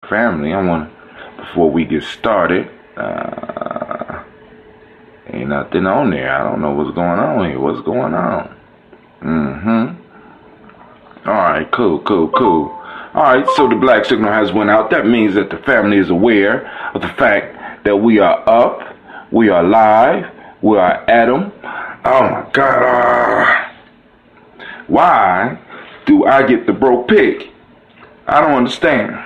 family, before we get started, ain't nothing on there. I don't know what's going on here. What's going on? Alright, cool. Alright, so the black signal has went out. That means that the family is aware of the fact that we are up, we are live, we are at them. Oh my God. Why do I get the broke pick? I don't understand.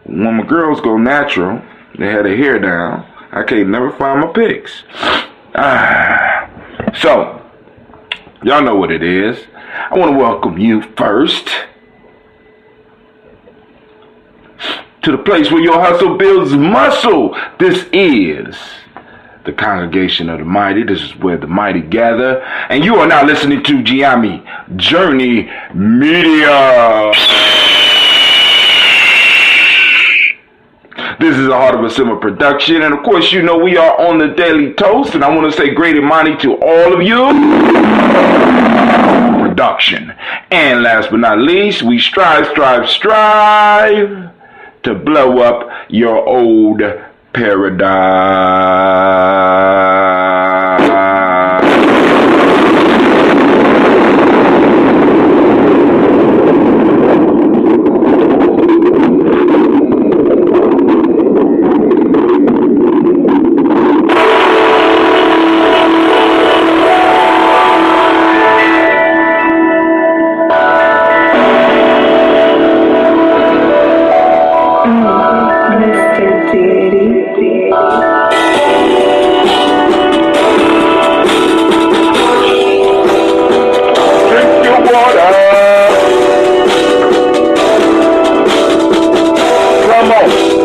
When my girls go natural, they had their hair down, I can't never find my pics. So, y'all know what it is. I want to welcome you first to the place where your hustle builds muscle. This is the congregation of the mighty. This is where the mighty gather. And you are now listening to Gye-Nyame Journey Media. This is a Heart of a Simmer production. And of course, you know we are on the Daily Toast. And I want to say great Imani to all of you. Production. And last but not least, we strive to blow up your old paradigm.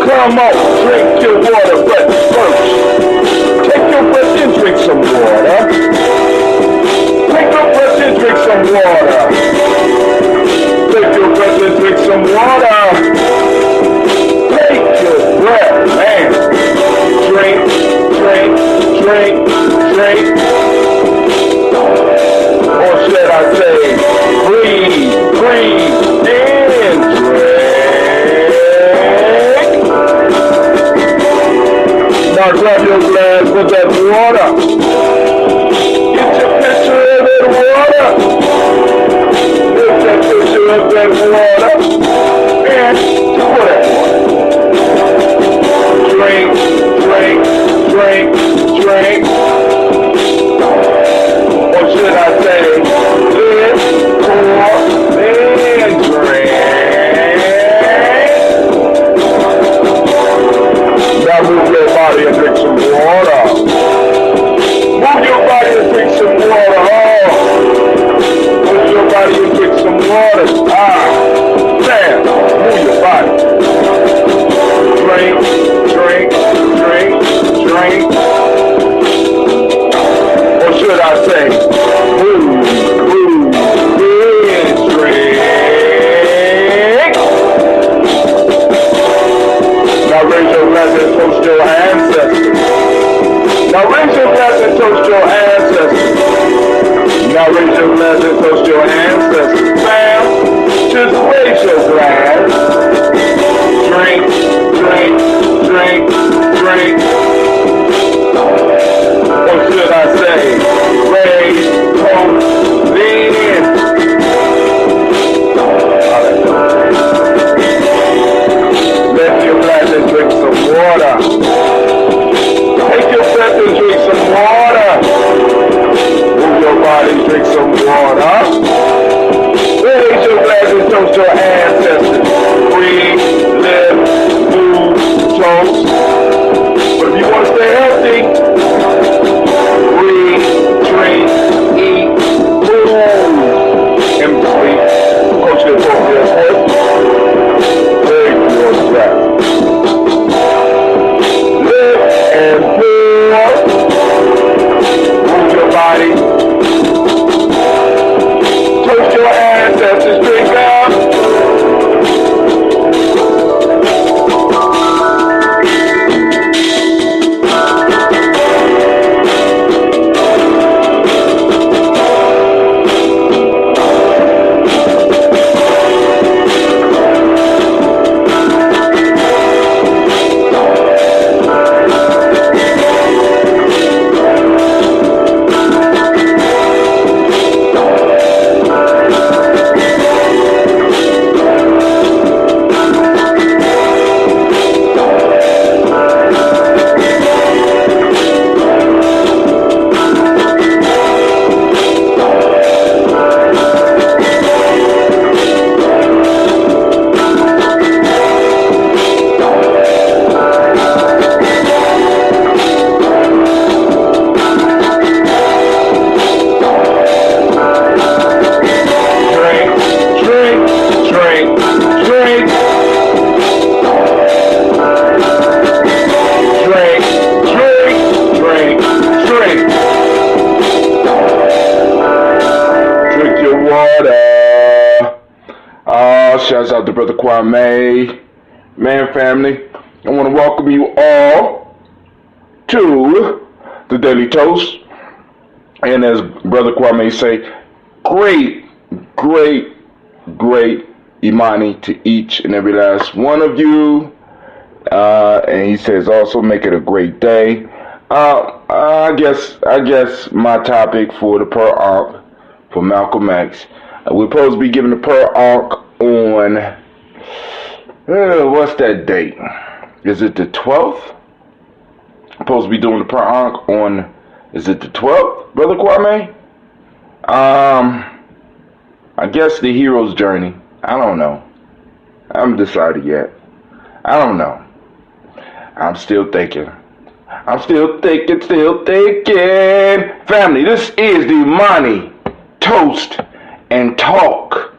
Come on, drink your water, but first, take your breath and drink some water. Take your breath and drink some water. Take your breath and drink some water. Take your breath, man. Drink. Or should I say, breathe, and drink. Now grab your glass with that water. Get your picture of that water. Get that picture of that water. And pour that water. Drink. Or should I say, live, pour, and drink. Now move your body and drink some water. Move your body and drink some water. Move your body and drink some water. Damn. Move your body. Drink. Or should I say, move, and drink. Now raise your glass and toast your ancestors. Now raise your glass and toast your ancestors. Now raise your glass and toast your ancestors. Fam, just raise your glass. Drink. Or should I say, raise, toast, lean. Lift your glass and drink some water. Take your breath and drink some water. Move your body, drink some water. Raise your glass and toast your ancestors. Brother Kwame. Man, family, I want to welcome you all to the Daily Toast. And as Brother Kwame say, great Imani to each and every last one of you. And he says also make it a great day. I guess my topic for the per arc for Malcolm X. We're supposed to be giving the per arc on what's that date? Is it the 12th? I'm supposed to be doing the per arc on, is it the 12th, Brother Kwame? I guess the hero's journey. I don't know. I haven't decided yet. I don't know. I'm still thinking. Family, this is the Imani Toast and Talk.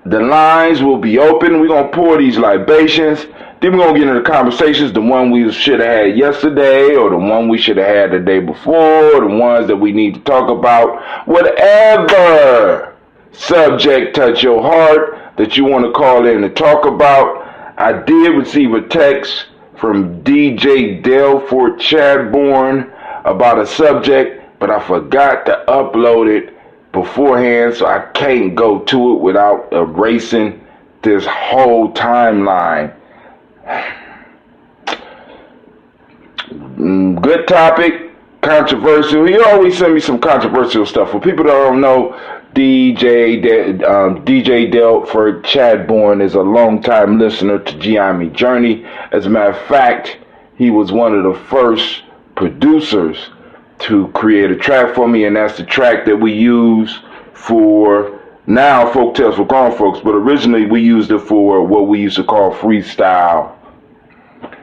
The lines will be open. We're going to pour these libations. Then we're going to get into the conversations, the one we should have had yesterday, or the one we should have had the day before, or the ones that we need to talk about. Whatever subject touch your heart that you want to call in and talk about. I did receive a text from DJ Delford Chadbourne about a subject, but I forgot to upload it beforehand, so I can't go to it without erasing this whole timeline. Good topic, controversial. He always send me some controversial stuff. For people that don't know, DJ Delford Chadbourne is a longtime listener to Gye-Nyame Journey. As a matter of fact, he was one of the first producers to create a track for me, and that's the track that we use for now Folk Tales for Grown Folks, but originally we used it for what we used to call freestyle.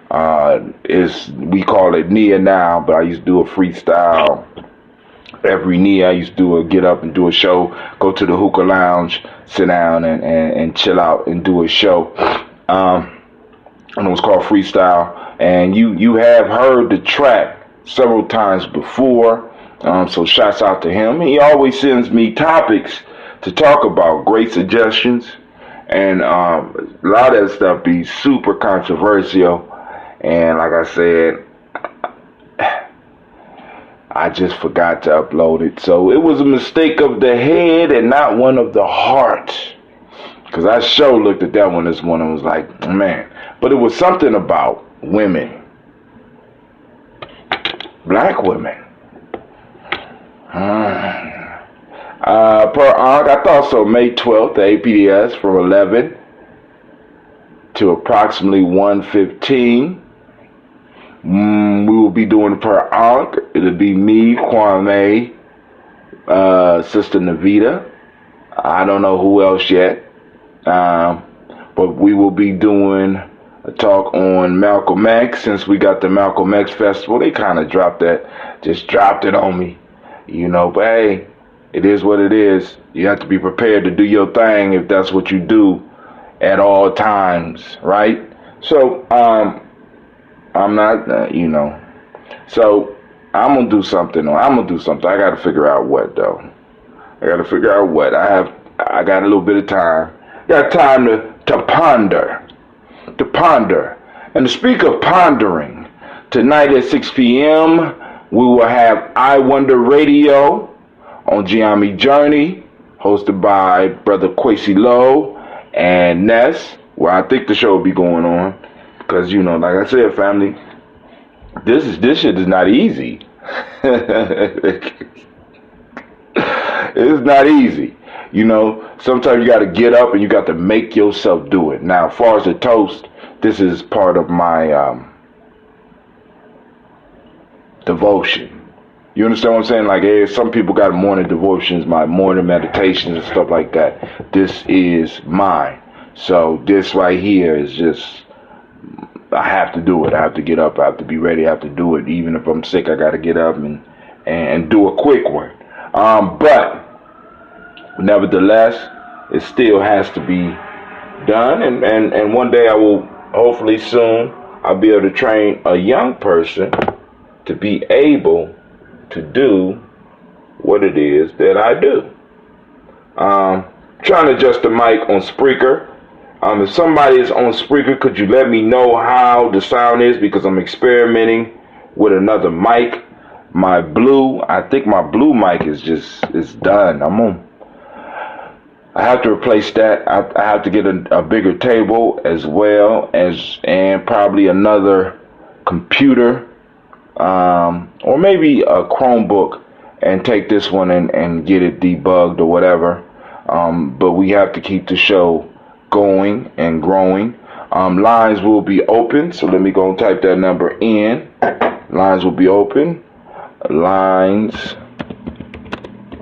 We call it Nia now, but I used to do a freestyle. Every Nia I used to do a get up and do a show, go to the hookah lounge, sit down and chill out and do a show. And it was called freestyle. And you have heard the track several times before, so shouts out to him. He always sends me topics to talk about, great suggestions, and a lot of that stuff be super controversial. And like I said, I just forgot to upload it, so it was a mistake of the head and not one of the heart, because I sure looked at that one this morning and was like, man. But it was something about women. Black women. Per arc, I thought so. May 12th, the APDS from 11 to approximately 1:15. We will be doing per arc. It'll be me, Kwame, Sister Navita. I don't know who else yet. But we will be doing a talk on Malcolm X. Since we got the Malcolm X Festival, they kind of dropped it on me, but hey, it is what it is. You have to be prepared to do your thing if that's what you do at all times, right? So, I'm not, so I'm going to do something. I got to figure out what, though. I got a little bit of time. Got time to ponder. And to speak of pondering, tonight at 6 p.m., we will have I Wonder Radio on Gye-Nyame Journey, hosted by Brother Quasi Lowe and Ness, where I think the show will be going on. Because, like I said, family, this shit is not easy. It's not easy. Sometimes you got to get up and you got to make yourself do it. Now, as far as the toast, this is part of my devotion. You understand what I'm saying? Like, hey, some people got morning devotions, my morning meditations and stuff like that. This is mine. So this right here is just, I have to do it. I have to get up. I have to be ready. I have to do it. Even if I'm sick, I got to get up and do a quick one. But nevertheless, it still has to be done. And one day I will, hopefully soon, I'll be able to train a young person to be able to do what it is that I do. Trying to adjust the mic on Spreaker. If somebody is on Spreaker, could you let me know how the sound is? Because I'm experimenting with another mic. I think my blue mic is done. I have to replace that. I have to get a bigger table as well and probably another computer, or maybe a Chromebook, and take this one and get it debugged or whatever. But we have to keep the show going and growing. Lines will be open, so let me go and type that number in. Lines will be open. Lines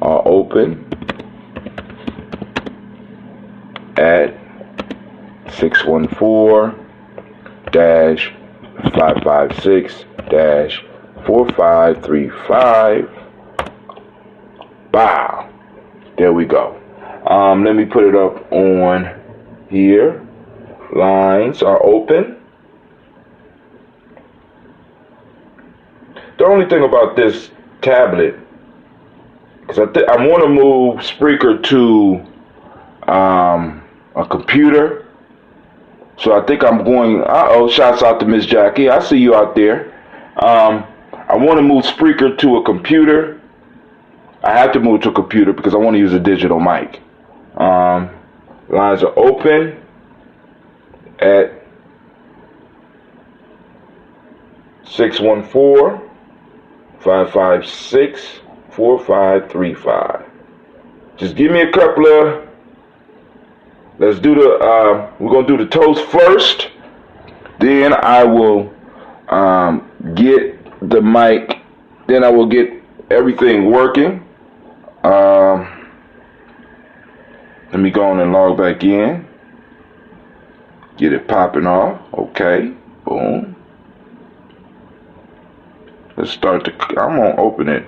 are open at 614-556-4535. Bow. There we go. Let me put it up on here. Lines are open. The only thing about this tablet is I want to move Spreaker to a computer. So I think I'm going. Shouts out to Miss Jackie. I see you out there. I want to move Spreaker to a computer. I have to move to a computer because I want to use a digital mic. Lines are open at 614-556-4535. Just give me a couple of. Let's do we're going to do the toast first. Then I will get the mic. Then I will get everything working. Let me go on and log back in. Get it popping off. Okay. Boom. Let's start I'm going to open it.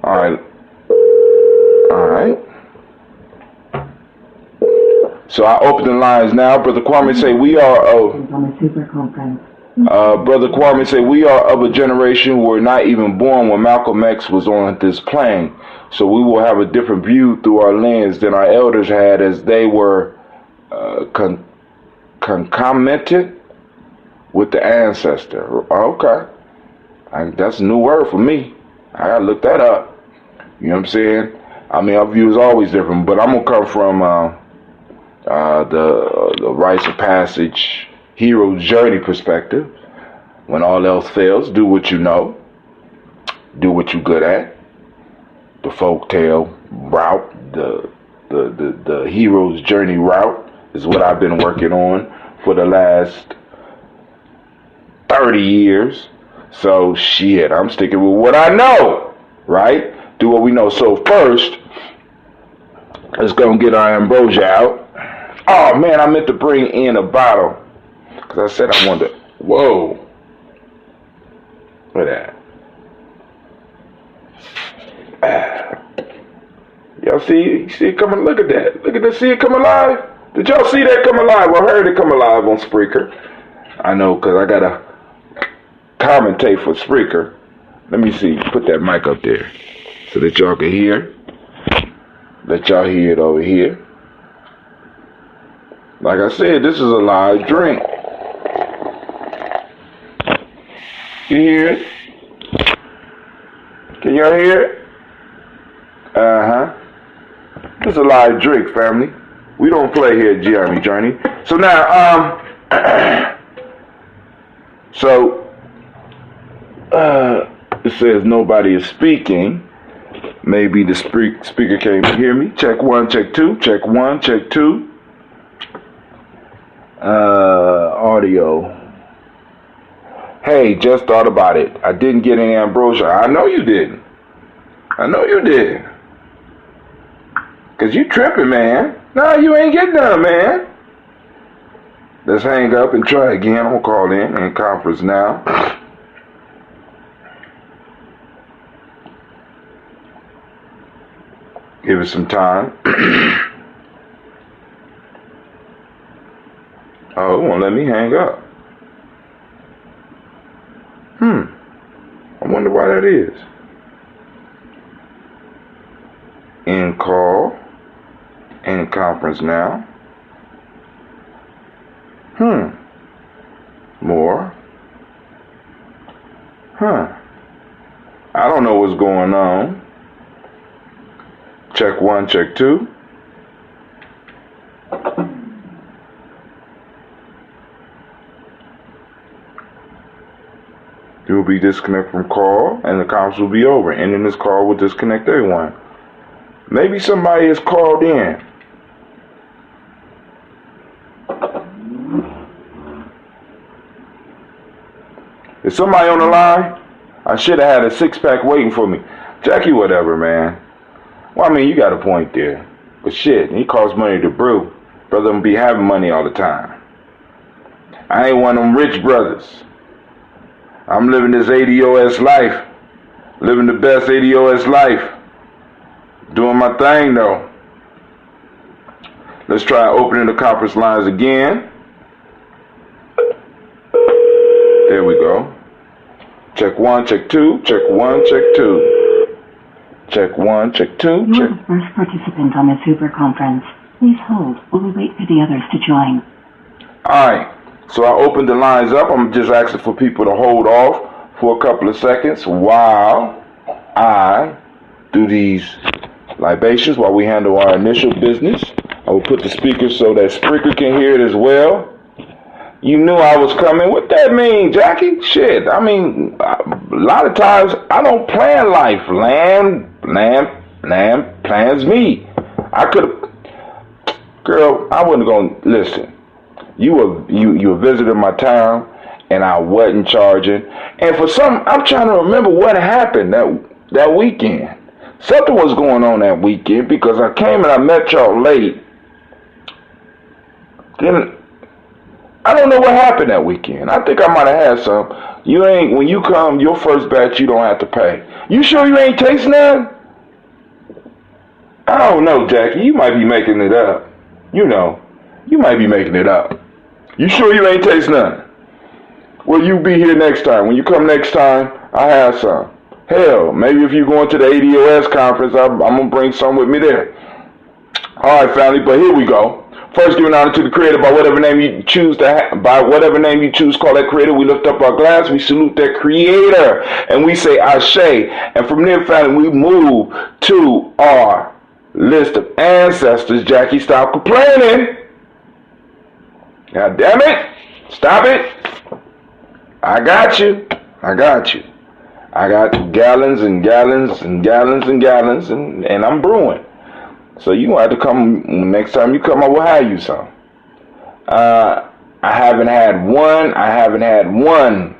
Alright. So I open the lines now. Brother Kwame say we are Brother Kwame say we are of a generation who were not even born when Malcolm X was on this plane. So we will have a different view through our lens than our elders had, as they were concomitant with the ancestor. Okay. That's a new word for me. I gotta look that up. You know what I'm saying? I mean, our view is always different, but I'm gonna come from the rites of passage, hero's journey perspective. When all else fails, do what you know, do what you're good at. The folktale route, the hero's journey route is what I've been working on for the last 30 years. So shit, I'm sticking with what I know, right? Do what we know. So first, let's go and get our ambrosia out. Oh man, I meant to bring in a bottle, because I said I wanted to. Whoa. Look at that. Y'all see it coming? Look at that. See it come alive? Did y'all see that come alive? I heard it come alive on Spreaker. I know, because I got to commentate for Spreaker. Let me see. Put that mic up there so that y'all can hear. Let y'all hear it over here. Like I said, this is a live drink. You hear it? Can y'all hear it? Uh-huh. This is a live drink, family. We don't play here at Gye-Nyame Journey. So now, it says nobody is speaking. Maybe the speaker can't hear me. Check 1, check 2, check 1, check 2. Audio. Hey, just thought about it. I didn't get any ambrosia. I know you didn't. Cause you tripping, man. No, you ain't getting none, man. Let's hang up and try again. I'm gonna call in conference now. Give it some time. Oh, it won't let me hang up. I wonder why that is. End call. End conference now. More. I don't know what's going on. Check 1, check 2. You will be disconnected from call, and the conference will be over. Ending this call will disconnect everyone. Maybe somebody is called in. Is somebody on the line? I should have had a 6-pack waiting for me. Jackie, whatever, man. Well, I mean, you got a point there. But shit, he costs money to brew. Brother don't be having money all the time. I ain't one of them rich brothers. I'm living this ADOS life. Living the best ADOS life. Doing my thing, though. Let's try opening the conference lines again. There we go. Check 1, check 2, check 1, check 2. Check 1, check 2, You check. are the first participant on this Uber conference. Please hold while we wait for the others to join. Alright, so I opened the lines up. I'm just asking for people to hold off for a couple of seconds while I do these libations, while we handle our initial business. I will put the speaker so that Spreaker can hear it as well. You knew I was coming. What that mean, Jackie? Shit, I mean, a lot of times I don't plan life. Land plans me. I could have, girl, I wasn't going to, listen, you were visiting my town and I wasn't charging. And for some, I'm trying to remember what happened that weekend. Something was going on that weekend because I came and I met y'all late. Then I don't know what happened that weekend. I think I might have had some. When you come, your first batch, you don't have to pay. You sure you ain't tasting none? I don't know, Jackie. You might be making it up. You might be making it up. You sure you ain't tasting none? Well, you be here next time. When you come next time, I have some. Hell, maybe if you're going to the ADOS conference, I'm going to bring some with me there. All right, family, but here we go. First, giving honor to the Creator by whatever name you choose call that Creator. We lift up our glass, we salute that Creator, and we say Ashe. And from there, family, we move to our list of ancestors. Jackie, stop complaining. God damn it. Stop it. I got you. I got gallons and gallons and gallons and gallons, and I'm brewing. So you gonna have to come next time you come. I will have you some. I haven't had one.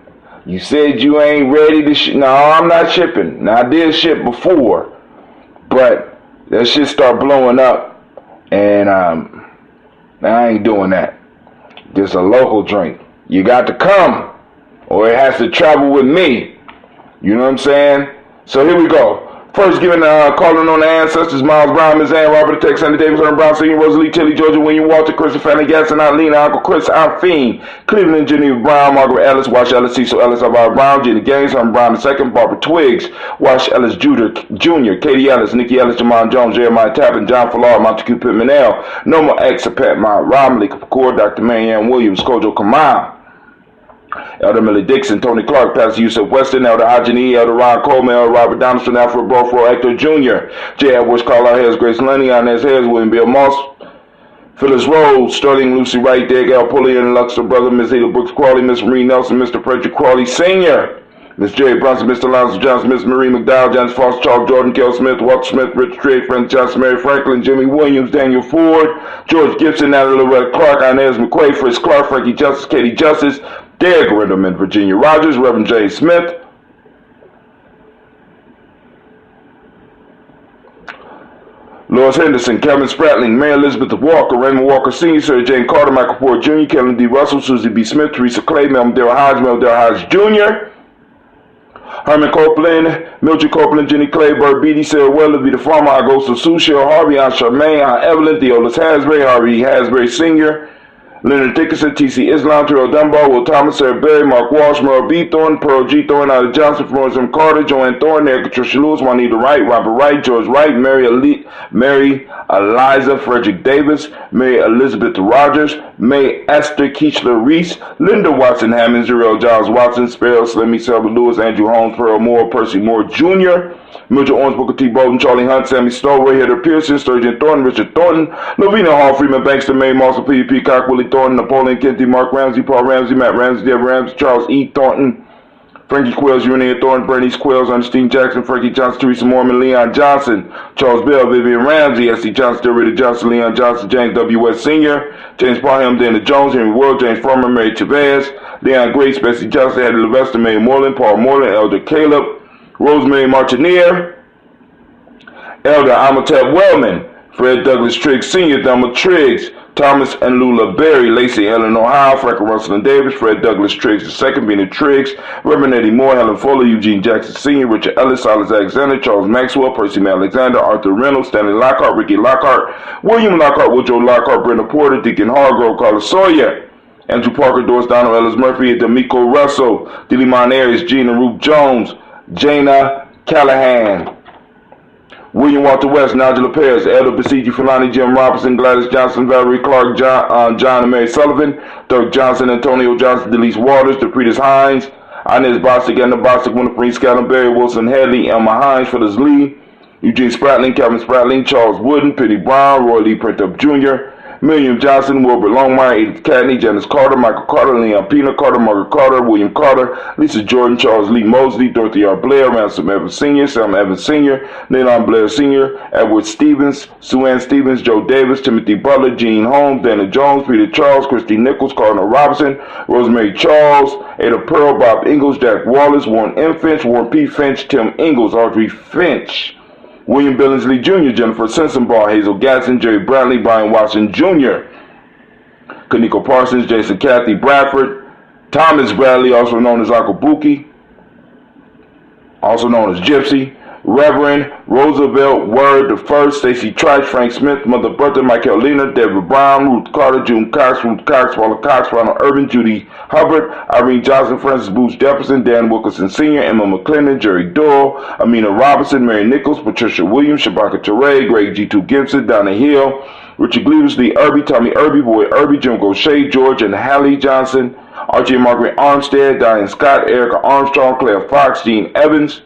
You said you ain't ready to ship. No, I'm not shipping. Now I did ship before, but that shit start blowing up, and I ain't doing that. Just a local drink. You got to come, or it has to travel with me. You know what I'm saying? So here we go. First, calling on the ancestors: Miles Brown, Miss Ann, Robert Tex, Sandy Davis, Aaron Brown, Senior, Rosalie, Tilly, Georgia, William, Walter, Christopher, Fanny, Gaston, Lena, Uncle Chris, Alphine, Cleveland, Geneva Brown, Margaret Ellis, Wash Ellis, Cecil Ellis, Alvaro Brown, Jenny Gaines, Herman Brown II, Barbara Twiggs, Wash Ellis Jr., Katie Ellis, Nikki Ellis, Jamon Jones, Jeremiah Tappan, John Fallard, Montague Pittman L, Noma X, Pat Mount, Romley, Kapoor, Dr. Marianne Williams, Kojo Kamal, Elder Millie Dixon, Tony Clark, Pastor Yusuf Weston, Elder Ajani, Elder Ron Coleman, Elder Robert Donaldson, Alfred Brofro, Hector Jr., J. Edwards, Carlisle Hayes, Grace Lenny, Inez Hayes, William Bill Moss, Phyllis Rose, Sterling Lucy Wright, Dig L. Pulley, and Luxor Brother, Miss Ada Brooks Crawley, Miss Marie Nelson, Mr. Frederick Crawley Sr., Miss Jerry Brunson, Mr. Alonzo Johnson, Miss Marie McDowell, James Foster, Charles Jordan, Kel Smith, Walter Smith, Richard Trey, Frank Johnson, Mary Franklin, Jimmy Williams, Daniel Ford, George Gibson, Natalie Loretta Clark, Inez McQuay, Fritz Clark, Frankie Justice, Katie Justice, Derek Rinderman, Virginia Rogers, Reverend J. Smith, Lois Henderson, Kevin Spratling, Mary Elizabeth Walker, Raymond Walker Sr., Sir Jane Carter, Michael Ford Jr., Kevin D. Russell, Susie B. Smith, Teresa Clay, Mel Dale Hodge Jr., Herman Copeland, Mildred Copeland, Jenny Clay, Bert Beatty, Sarah Weller, Vita Farmer, Augusto Sue, Cheryl Harvey, Aunt Charmaine, Aunt Evelyn, Theolis Hasbury, Harvey Hasbury Sr., Leonard Dickinson, T.C. Islam, Terrell Dunbar, Will Thomas, Sarah Berry, Mark Walsh, Merle B. Thornton, Pearl G. Thornton, Ida Johnson, Florence M. Carter, Joanne Thornton, Erica Tricia Lewis, Juanita Wright, Robert Wright, George Wright, Mary Eliza Frederick Davis, Mary Elizabeth Rogers, May Esther Keechler Reese, Linda Watson Hammond, Jarrell Giles Watson, Sparrow, Slimmy, Selma Lewis, Andrew Holmes, Pearl Moore, Percy Moore Jr., Mildred Owens, Booker T. Bolden, Charlie Hunt, Sammy Stowaway, Heather Pearson, Sturgeon Thornton, Richard Thornton, Lovina Hall, Freeman Bankston, May Mossel, P. Peacock, Willie Thornton, Napoleon Kennedy, Mark Ramsey, Paul Ramsey, Matt Ramsey, Deborah Ramsey, Charles E. Thornton, Frankie Quills, Urinea Thornton, Bernice Quills, Ernestine Jackson, Frankie Johnson, Teresa Mormon, Leon Johnson, Charles Bell, Vivian Ramsey, S.C. Johnson, Derrida Johnson, Leon Johnson, James W. West Sr., James Parham, Dana Jones, Henry World, James Farmer, Mary Chavez, Leon Grace, Bessie Johnson, Hattie Levester, May Moreland, Paul Moreland, Elder Caleb, Rosemary Martineer, Elder Amatep Wellman, Fred Douglas Triggs Sr., Thelma Triggs, Thomas and Lula Berry, Lacey Ellen Ohio, Franklin Russell and Davis, Fred Douglas Triggs II, Bena Triggs, Reverend Eddie Moore, Helen Fuller, Eugene Jackson Sr., Richard Ellis, Silas Alexander, Charles Maxwell, Percy May Alexander, Arthur Reynolds, Stanley Lockhart, Ricky Lockhart, William Lockhart, Woodrow Lockhart, Brenda Porter, Deacon Hargrove, Carla Sawyer, Andrew Parker, Doris Donald, Ellis Murphy, D'Amico Russell, Dilymon Ayers, Gina Ruth Jones, Jana Callahan, William Walter West, Nigel Perez, Elder Basiji Fulani, Jim Robinson, Gladys Johnson, Valerie Clark, John and Mary Sullivan, Dirk Johnson, Antonio Johnson, Delise Waters, DePretis Hines, Inez Bostic, Edna Bostic, Winifred Scallon, Barry Wilson, Headley, Elma Hines, Phyllis Lee, Eugene Spratling, Calvin Spratling, Charles Wooden, Penny Brown, Roy Lee Printup Jr., William Johnson, Wilbur Longmire, Edith Catney, Janice Carter, Michael Carter, Leon Pina Carter, Margaret Carter, William Carter, Lisa Jordan, Charles Lee Mosley, Dorothy R. Blair, Ransom Evans Sr., Sam Evans Sr., Leon Blair Sr., Edward Stevens, Sue Ann Stevens, Joe Davis, Timothy Butler, Jean Holmes, Dana Jones, Peter Charles, Christy Nichols, Cardinal Robinson, Rosemary Charles, Ada Pearl, Bob Ingalls, Jack Wallace, Warren M. Finch, Warren P. Finch, Tim Ingalls, Audrey Finch, William Billingsley Jr., Jennifer Sensenbaugh, Hazel Gatson, Jerry Bradley, Brian Watson Jr., Kaniko Parsons, Jason Kathy Bradford, Thomas Bradley, also known as Uncle Buki, also known as Gypsy, Reverend Roosevelt Word I, Stacey Trice, Frank Smith, Mother Bertha, Michael Lena, Deborah Brown, Ruth Carter, June Cox, Ruth Cox, Paula Cox, Ronald Urban, Judy Hubbard, Irene Johnson, Francis Booth Jefferson, Dan Wilkerson Sr., Emma McClendon, Jerry Doyle, Amina Robinson, Mary Nichols, Patricia Williams, Shabaka Teray, Greg G2 Gibson, Donna Hill, Richard Gleavers, Lee Irby, Tommy Irby, Boy Irby, Jim Gaucher, George and Hallie Johnson, Archie and Margaret Armstead, Diane Scott, Erica Armstrong, Claire Fox, Gene Evans,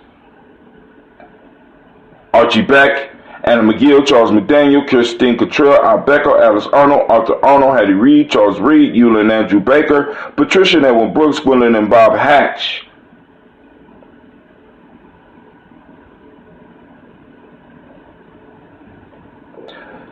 Archie Beck, Anna McGill, Charles McDaniel, Kirsten Cottrell, Al Becker, Alice Arnold, Arthur Arnold, Hattie Reed, Charles Reed, Eula and Andrew Baker, Patricia and Edwin Brooks, Gwendolyn and Bob Hatch.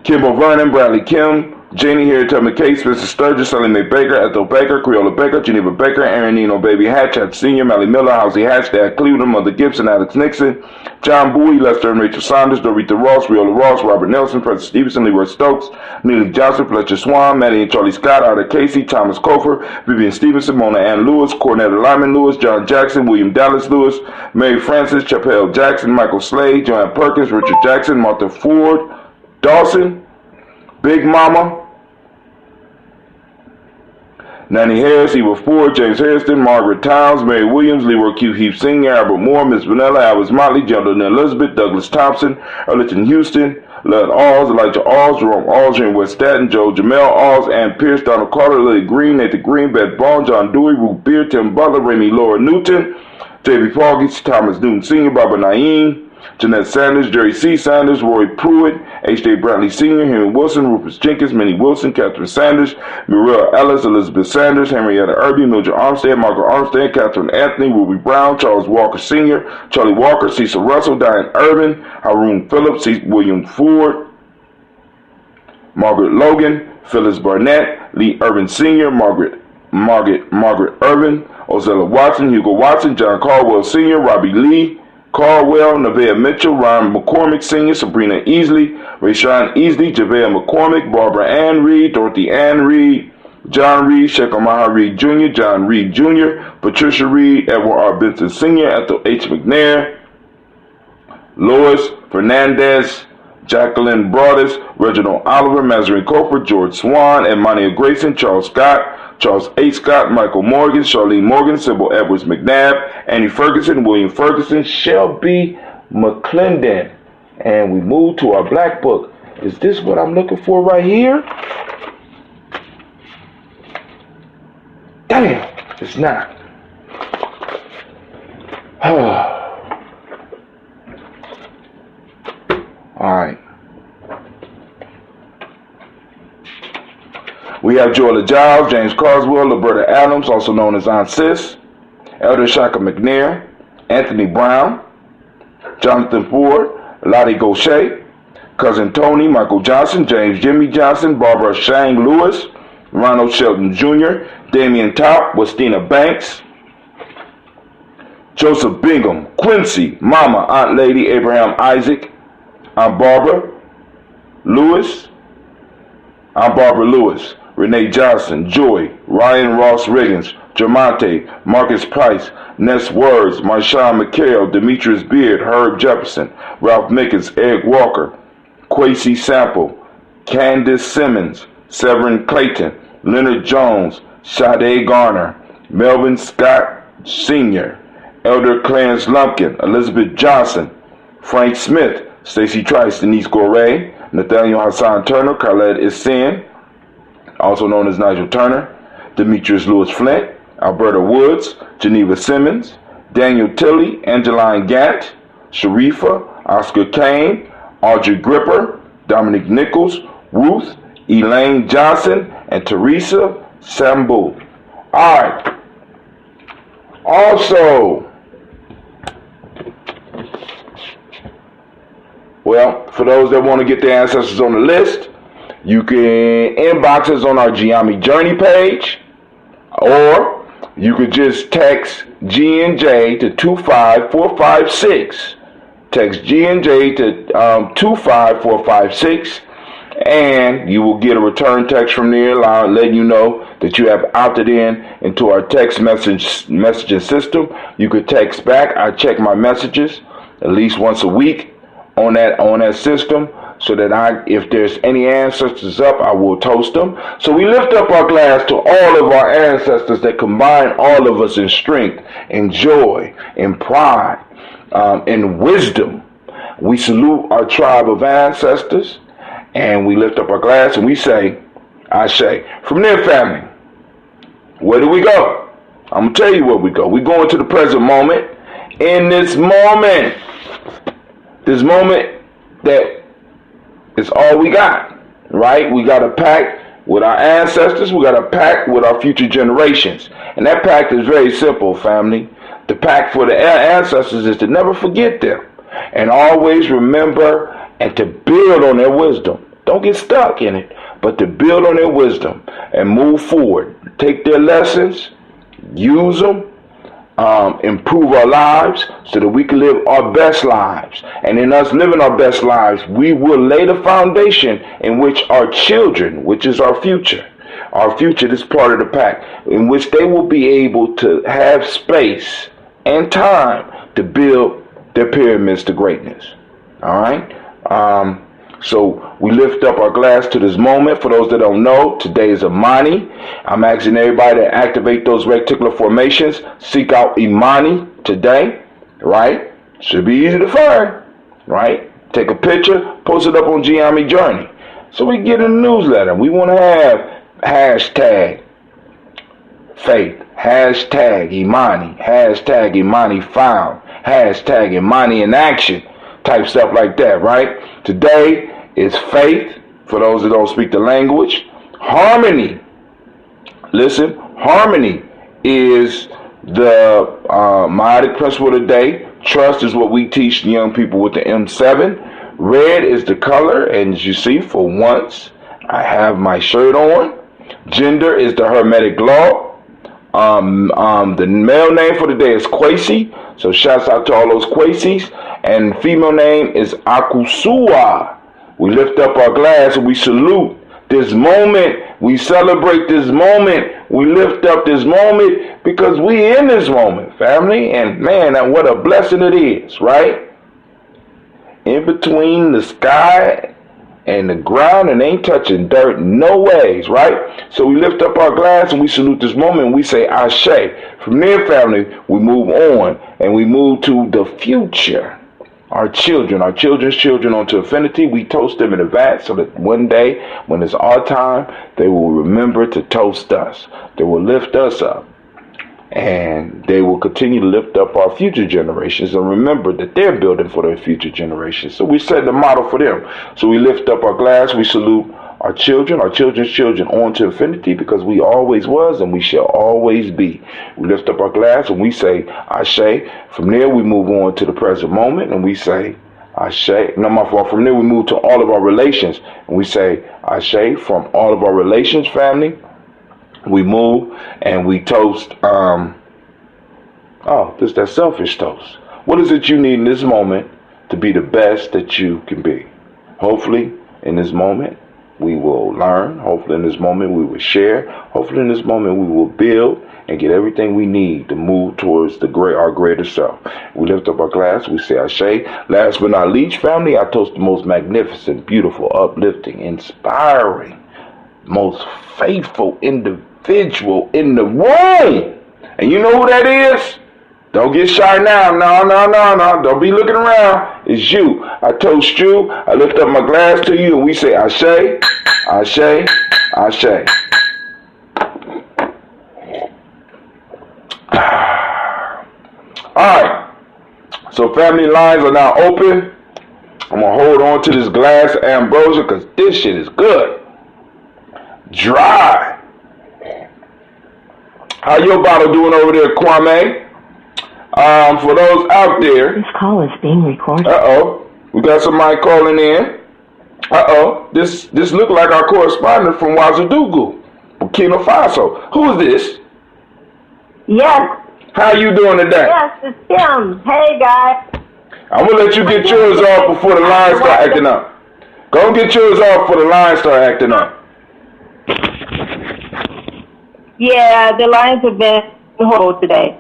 Kimbo Vernon, Bradley Kim, Janie Harriet McKay, Spencer Sturgis, Sally Mae Baker, Ethel Baker, Creola Baker, Geneva Baker, Aaron Nino Baby Hatch, Hatch Sr., Mally Miller, Housie Hatch, Dad Cleveland, Mother Gibson, Alex Nixon, John Bowie, Lester and Rachel Saunders, Dorita Ross, Riola Ross, Robert Nelson, Francis Stevenson, Leroy Stokes, Neely Johnson, Fletcher Swan, Maddie and Charlie Scott, Arthur Casey, Thomas Kofer, Vivian Stevenson, Mona Ann Lewis, Cornetta Lyman Lewis, John Jackson, William Dallas Lewis, Mary Francis, Chappelle Jackson, Michael Slade, Joanne Perkins, Richard Jackson, Martha Ford, Dawson, Big Mama, Nanny Harris, Eva Ford, James Harrison, Margaret Towns, Mary Williams, Leroy Q. Heath Sr., Albert Moore, Miss Vanilla, Alice Motley, Geraldine Elizabeth, Douglas Thompson, Erliton Houston, Lud Alls, Elijah Alls, Jerome Alls, Jane West Staten, Joe Jamel Alls, Ann Pierce, Donald Carter, Lily Green, Nathan Green, Beth Bond, John Dewey, Ruth Beer, Tim Butler, Remy Laura Newton, J.B. Foggy, Thomas Newton Sr., Barbara Naeem, Jeanette Sanders, Jerry C. Sanders, Roy Pruitt, H.J. Brantley Sr., Henry Wilson, Rufus Jenkins, Minnie Wilson, Catherine Sanders, Muriel Ellis, Elizabeth Sanders, Henrietta Irby, Mildred Armstead, Margaret Armstead, Catherine Anthony, Ruby Brown, Charles Walker Sr., Charlie Walker, Cecil Russell, Diane Irvin, Haroon Phillips, William Ford, Margaret Logan, Phyllis Barnett, Lee Irvin Sr., Margaret Irvin, Ozella Watson, Hugo Watson, John Caldwell Sr., Robbie Lee, Caldwell, Nevaeh Mitchell, Ryan McCormick Sr., Sabrina Easley, Rayshawn Easley, Javea McCormick, Barbara Ann Reed, Dorothy Ann Reed, John Reed, Shekamaha Reed Jr., John Reed Jr., Patricia Reed, Edward R. Benson Sr., Ethel H. McNair, Lois Fernandez, Jacqueline Broadus, Reginald Oliver, Mazarin Cofer, George Swan, Imani Grayson, Charles Scott, Charles A. Scott, Michael Morgan, Charlene Morgan, Sybil Edwards McNabb, Annie Ferguson, William Ferguson, Shelby McClendon. And we move to our black book. Is this what I'm looking for right here? Damn, it's not. Alright. We have Joella Giles, James Carswell, Roberta Adams, also known as Aunt Sis, Elder Shaka McNair, Anthony Brown, Jonathan Ford, Lottie Gaucher, Cousin Tony, Michael Johnson, James Jimmy Johnson, Barbara Shang Lewis, Ronald Shelton Jr., Damian Top, Westina Banks, Joseph Bingham, Quincy, Mama, Aunt Lady, Abraham Isaac, Aunt Barbara Lewis, Renee Johnson, Joy, Ryan Ross Riggins, Jermonte, Marcus Price, Ness Words, Marshawn McHale, Demetrius Beard, Herb Jefferson, Ralph Mickens, Ed Walker, Quasi Sample, Candace Simmons, Severin Clayton, Leonard Jones, Sade Garner, Melvin Scott Sr., Elder Clarence Lumpkin, Elizabeth Johnson, Frank Smith, Stacey Trice, Denise Goray, Nathaniel Hassan Turner, Khaled Isin, also known as Nigel Turner, Demetrius Lewis Flint, Alberta Woods, Geneva Simmons, Daniel Tilley, Angeline Gant, Sharifa, Oscar Kane, Audrey Gripper, Dominic Nichols, Ruth, Elaine Johnson, and Teresa Sambu. Alright. Also, well, for those that want to get their ancestors on the list, you can inbox us on our Gye-Nyame Journey page, or you could just text G&J to 25456. Text G&J to 25456, and you will get a return text from there letting you know that you have opted into our text messaging system. You could text back. I check my messages at least once a week on that system, so that if there's any ancestors up, I will toast them. So we lift up our glass to all of our ancestors that combine all of us in strength, in joy, in pride, in wisdom. We salute our tribe of ancestors, and we lift up our glass and we say, Ashe. From there, family, where do we go? I'm going to tell you where we go. We go into the present moment. In this moment that is all we got, right? We got a pact with our ancestors. We got a pact with our future generations. And that pact is very simple, family. The pact for the ancestors is to never forget them and always remember and to build on their wisdom. Don't get stuck in it, but to build on their wisdom and move forward. Take their lessons, use them, improve our lives so that we can live our best lives. And in us living our best lives, we will lay the foundation in which our children, which is our future, this part of the pact, in which they will be able to have space and time to build their pyramids to greatness. All right? So we lift up our glass to this moment. For those that don't know, today is Imani. I'm asking everybody to activate those reticular formations. Seek out Imani today, right? Should be easy to find, right? Take a picture, post it up on Gye-Nyame Journey. So we get in the newsletter. We want to have hashtag faith, hashtag Imani, hashtag Imani found, hashtag Imani in action, type stuff like that, right? Today is faith, for those that don't speak the language. Harmony. Listen, harmony is the meiotic principle of the day. Trust is what we teach the young people with the M7. Red is the color, and as you see, for once, I have my shirt on. Gender is the Hermetic law. The male name for the day is Kwesi, so shouts out to all those Kwesis. And female name is Akusua. We lift up our glass and we salute this moment. We celebrate this moment. We lift up this moment because we in this moment, family. And man, what a blessing it is, right? in between the sky and the ground and ain't touching dirt no ways, right? So we lift up our glass and we salute this moment and we say Ashe. From there, family, we move on and we move to the future. Our children's children onto infinity. We toast them in advance so that one day when it's our time, they will remember to toast us. They will lift us up. And they will continue to lift up our future generations and remember that they're building for their future generations. So we set the model for them. So we lift up our glass, we salute our children's children on to infinity because we always was and we shall always be. We lift up our glass and we say Ashe. From there we move on to the present moment and we say Ashe. No, my fault. From there we move to all of our relations and we say Ashe from all of our relations, family. We move and we toast, this is that selfish toast. What is it you need in this moment to be the best that you can be? Hopefully in this moment we will learn. Hopefully in this moment we will share. Hopefully in this moment we will build and get everything we need to move towards our greater self. We lift up our glass, we say Ashe. Last but not least, family, I toast the most magnificent, beautiful, uplifting, inspiring, most faithful individual in the room. And you know who that is? Don't get shy now. No. Don't be looking around. It's you. I toast you. I lift up my glass to you and we say Ashe, Ashe, Ashe. Alright. So family lines are now open. I'm going to hold on to this glass of ambrosia because this shit is good. Dry. How your bottle doing over there, Kwame? For those out there. This call is being recorded. We got somebody calling in. This look like our correspondent from Ouagadougou, Burkina Faso. Who is this? Yes. How you doing today? Yes, it's him. Hey, guys. I'm going to let you get yours off before the lines start acting up. Go and get yours off before the lines start acting up. Yeah, the lines have been horrible today.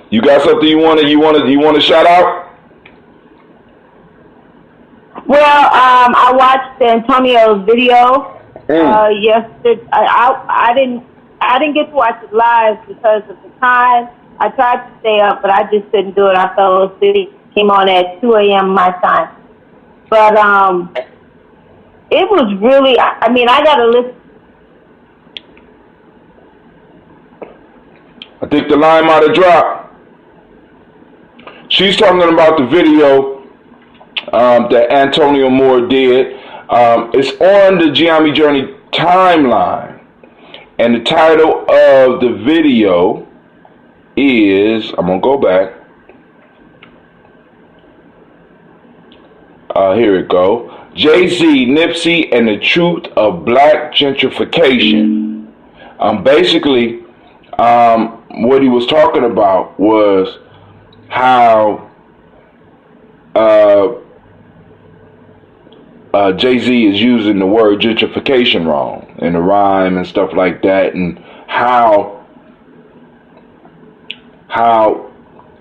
You got something you want to shout out? Well, I watched Antonio's video yesterday. I didn't get to watch it live because of the time. I tried to stay up, but I just couldn't do it. I fell asleep. Came on at 2 a.m. my time. But it was really. I mean, I got to listen. I think the line might have dropped. She's talking about the video that Antonio Moore did. It's on the Gye-Nyame Journey timeline. And the title of the video is, I'm going to go back. Here it go. Jay-Z, Nipsey, and the Truth of Black Gentrification. Basically, what he was talking about was how Jay-Z is using the word gentrification wrong in the rhyme and stuff like that, and how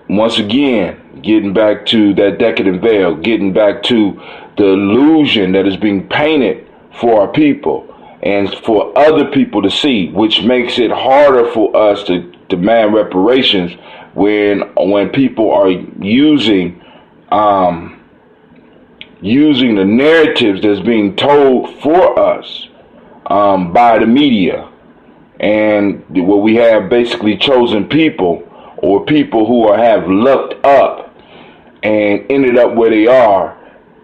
once again, getting back to that decadent veil, getting back to the illusion that is being painted for our people and for other people to see, which makes it harder for us to demand reparations when people are using the narratives that's being told for us by the media, and what we have basically chosen people or people who have looked up and ended up where they are,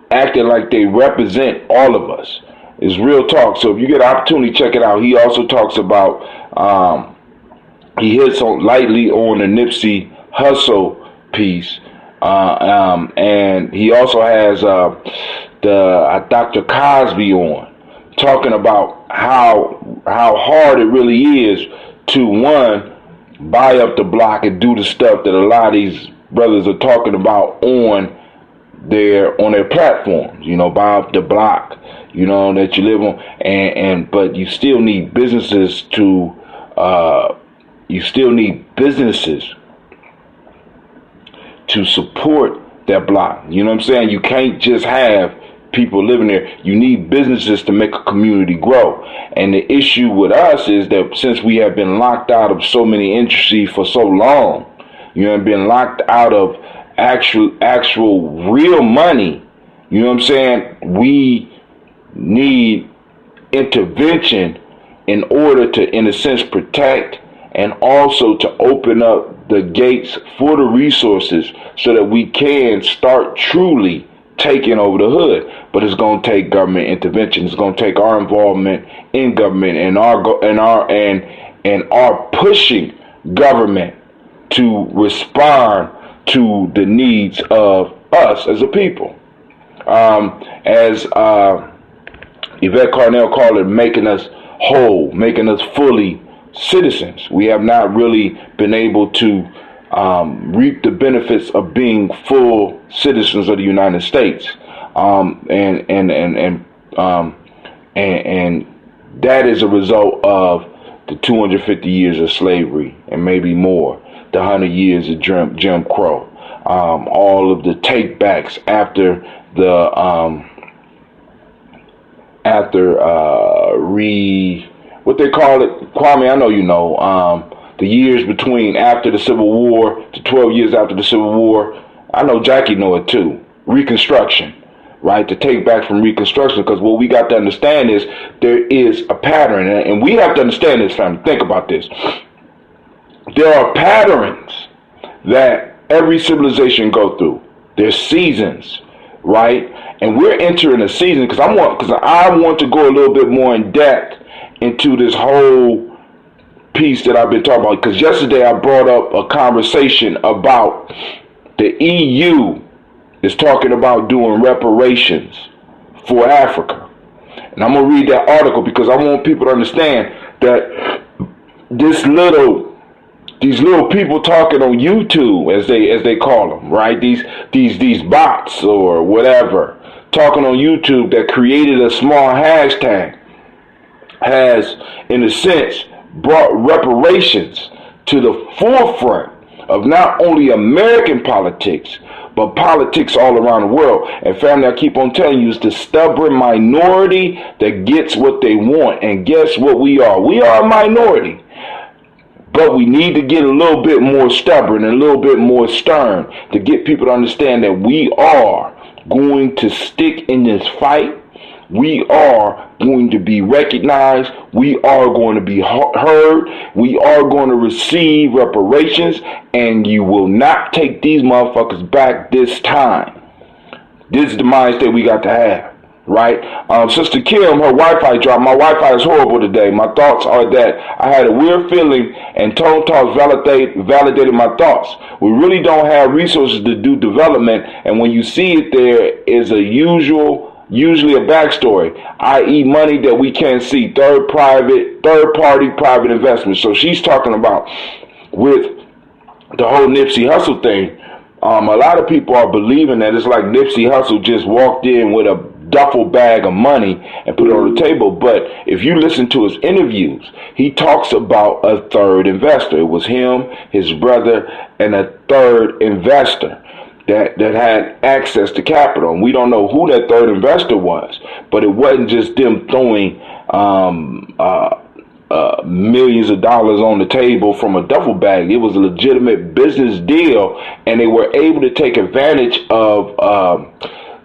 acting like they represent all of us. It's real talk. So if you get an opportunity, check it out. He also talks about, he hits lightly on the Nipsey Hussle piece. And he also has Dr. Cosby on, talking about how hard it really is to, one, buy up the block and do the stuff that a lot of these brothers are talking about on their platforms. You know, buy up the block, you know, that you live on, but you still need businesses to support that block. You know what I'm saying? You can't just have people living there. You need businesses to make a community grow. And the issue with us is that since we have been locked out of so many industries for so long, you know, been locked out of actual real money, you know what I'm saying? We need intervention in order to, in a sense, protect and also to open up the gates for the resources so that we can start truly taking over the hood. But it's going to take government intervention. It's going to take our involvement in government and our pushing government to respond to the needs of us as a people. As Yvette Carnell called it, making us whole, making us fully citizens. We have not really been able to reap the benefits of being full citizens of the United States, and that is a result of the 250 years of slavery and maybe more, the 100 years of Jim Crow, all of the takebacks after the what they call it, Kwame, I know you know, the years between after the Civil War to 12 years after the Civil War. I know Jackie know it too. Reconstruction, right? To take back from Reconstruction, because what we got to understand is there is a pattern, and we have to understand this, family. Think about this. There are patterns that every civilization go through. There's seasons, right? And we're entering a season because I want to go a little bit more in depth into this whole piece that I've been talking about. Because yesterday I brought up a conversation about the EU is talking about doing reparations for Africa. And I'm going to read that article because I want people to understand that these little people talking on YouTube, as they call them, right? These bots or whatever, talking on YouTube that created a small hashtag has, in a sense, brought reparations to the forefront of not only American politics, but politics all around the world. And family, I keep on telling you, it's the stubborn minority that gets what they want. And guess what we are? We are a minority. But we need to get a little bit more stubborn and a little bit more stern to get people to understand that we are going to stick in this fight. We are going to be recognized. We are going to be heard. We are going to receive reparations. And you will not take these motherfuckers back this time. This is the mindset we got to have. Right? Sister Kim, her Wi-Fi dropped. My Wi-Fi is horrible today. My thoughts are that I had a weird feeling, and Tone Talks validated my thoughts. We really don't have resources to do development, and when you see it, there is usually a backstory, i.e. money that we can't see, third-party private investment. So she's talking about with the whole Nipsey Hussle thing. A lot of people are believing that it's like Nipsey Hussle just walked in with a duffel bag of money and put it on the table. But if you listen to his interviews, he talks about a third investor. It was him, his brother, and a third investor that had access to capital. And we don't know who that third investor was, but it wasn't just them throwing millions of dollars on the table from a duffel bag. It was a legitimate business deal, and they were able to take advantage of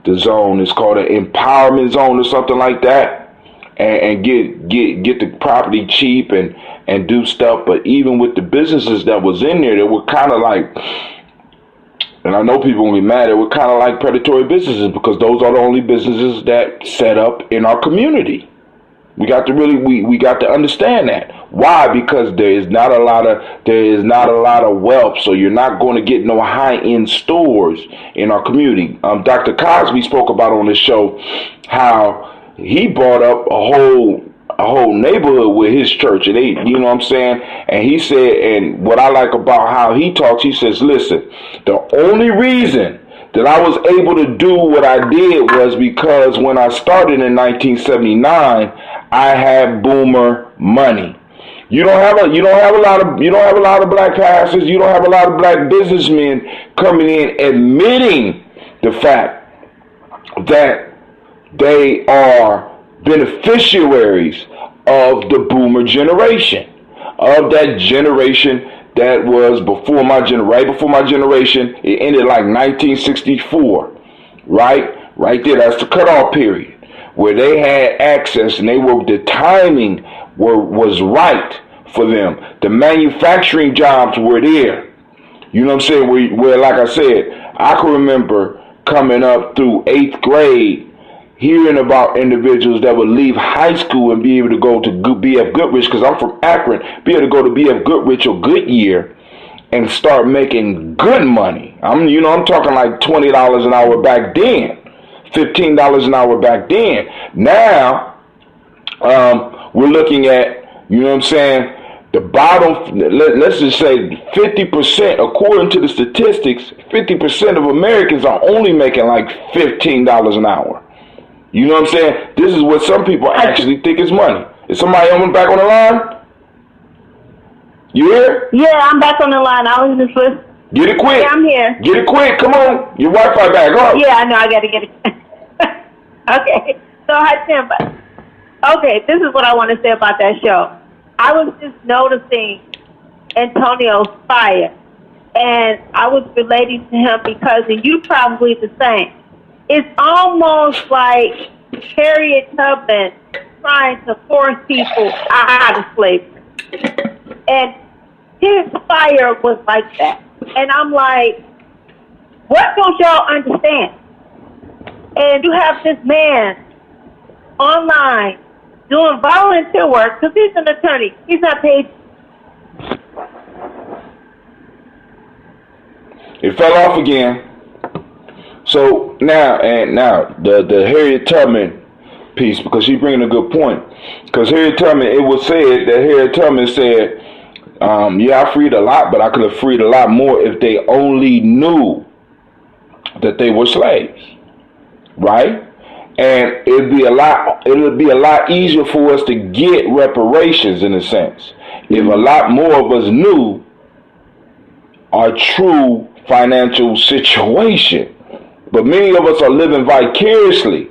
the zone. It's called an empowerment zone or something like that, and get the property cheap and do stuff. But even with the businesses that was in there, they were kind of like, and I know people will be mad, they were kind of like predatory businesses, because those are the only businesses that set up in our community. We got to understand that. Why? Because there is not a lot of wealth, so you're not going to get no high-end stores in our community. Dr. Cosby spoke about on this show how he brought up a whole neighborhood with his church, and they, you know what I'm saying? And he said, and what I like about how he talks, he says, listen, the only reason that I was able to do what I did was because when I started in 1979, I had boomer money. You don't have a lot of black pastors. You don't have a lot of black businessmen coming in admitting the fact that they are beneficiaries of the boomer generation, of that generation that was before my right before my generation. It ended like 1964, right there. That's the cutoff period where they had access, and the timing was right for them. The manufacturing jobs were there. You know what I'm saying? Where like I said, I can remember coming up through 8th grade, hearing about individuals that would leave high school and be able to go to B.F. Goodrich, because I'm from Akron, be able to go to B.F. Goodrich or Goodyear and start making good money. I'm talking like $20 an hour back then, $15 an hour back then. Now, we're looking at, you know what I'm saying, the bottom, let's just say 50%, according to the statistics, 50% of Americans are only making like $15 an hour. You know what I'm saying? This is what some people actually think is money. Is somebody back on the line? You here? Yeah, I'm back on the line. I was just listening. Get it quick. Yeah, I'm here. Get it quick. Come on. Your Wi-Fi back up. Yeah, I know. I got to get it. Okay. So, okay, this is what I want to say about that show. I was just noticing Antonio's fire, and I was relating to him because, and you probably the same, it's almost like Harriet Tubman trying to force people out of slavery. And his fire was like that. And I'm like, what don't y'all understand? And you have this man online doing volunteer work, because he's an attorney. He's not paid. It fell off again. So now the Harriet Tubman piece, because she's bringing a good point. Because Harriet Tubman, it was said that Harriet Tubman said, yeah, I freed a lot, but I could have freed a lot more if they only knew that they were slaves, right? And it'd be a lot easier for us to get reparations, in a sense, if a lot more of us knew our true financial situation. But many of us are living vicariously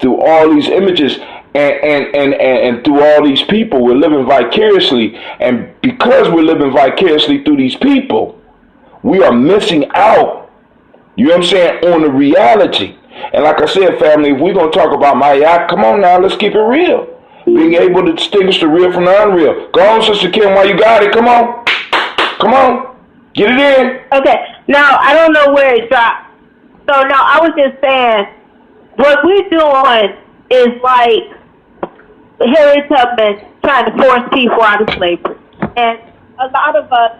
through all these images and through all these people. We're living vicariously, and because we're living vicariously through these people, we are missing out, you know what I'm saying, on the reality. And like I said, family, if we're going to talk about Maya, come on now, let's keep it real. Being able to distinguish the real from the unreal. Go on, Sister Kim, while you got it. Come on. Come on. Get it in. Okay. Now, I don't know where it dropped. So, no, I was just saying, what we're doing is like Harriet Tubman trying to force people out of slavery. And a lot of us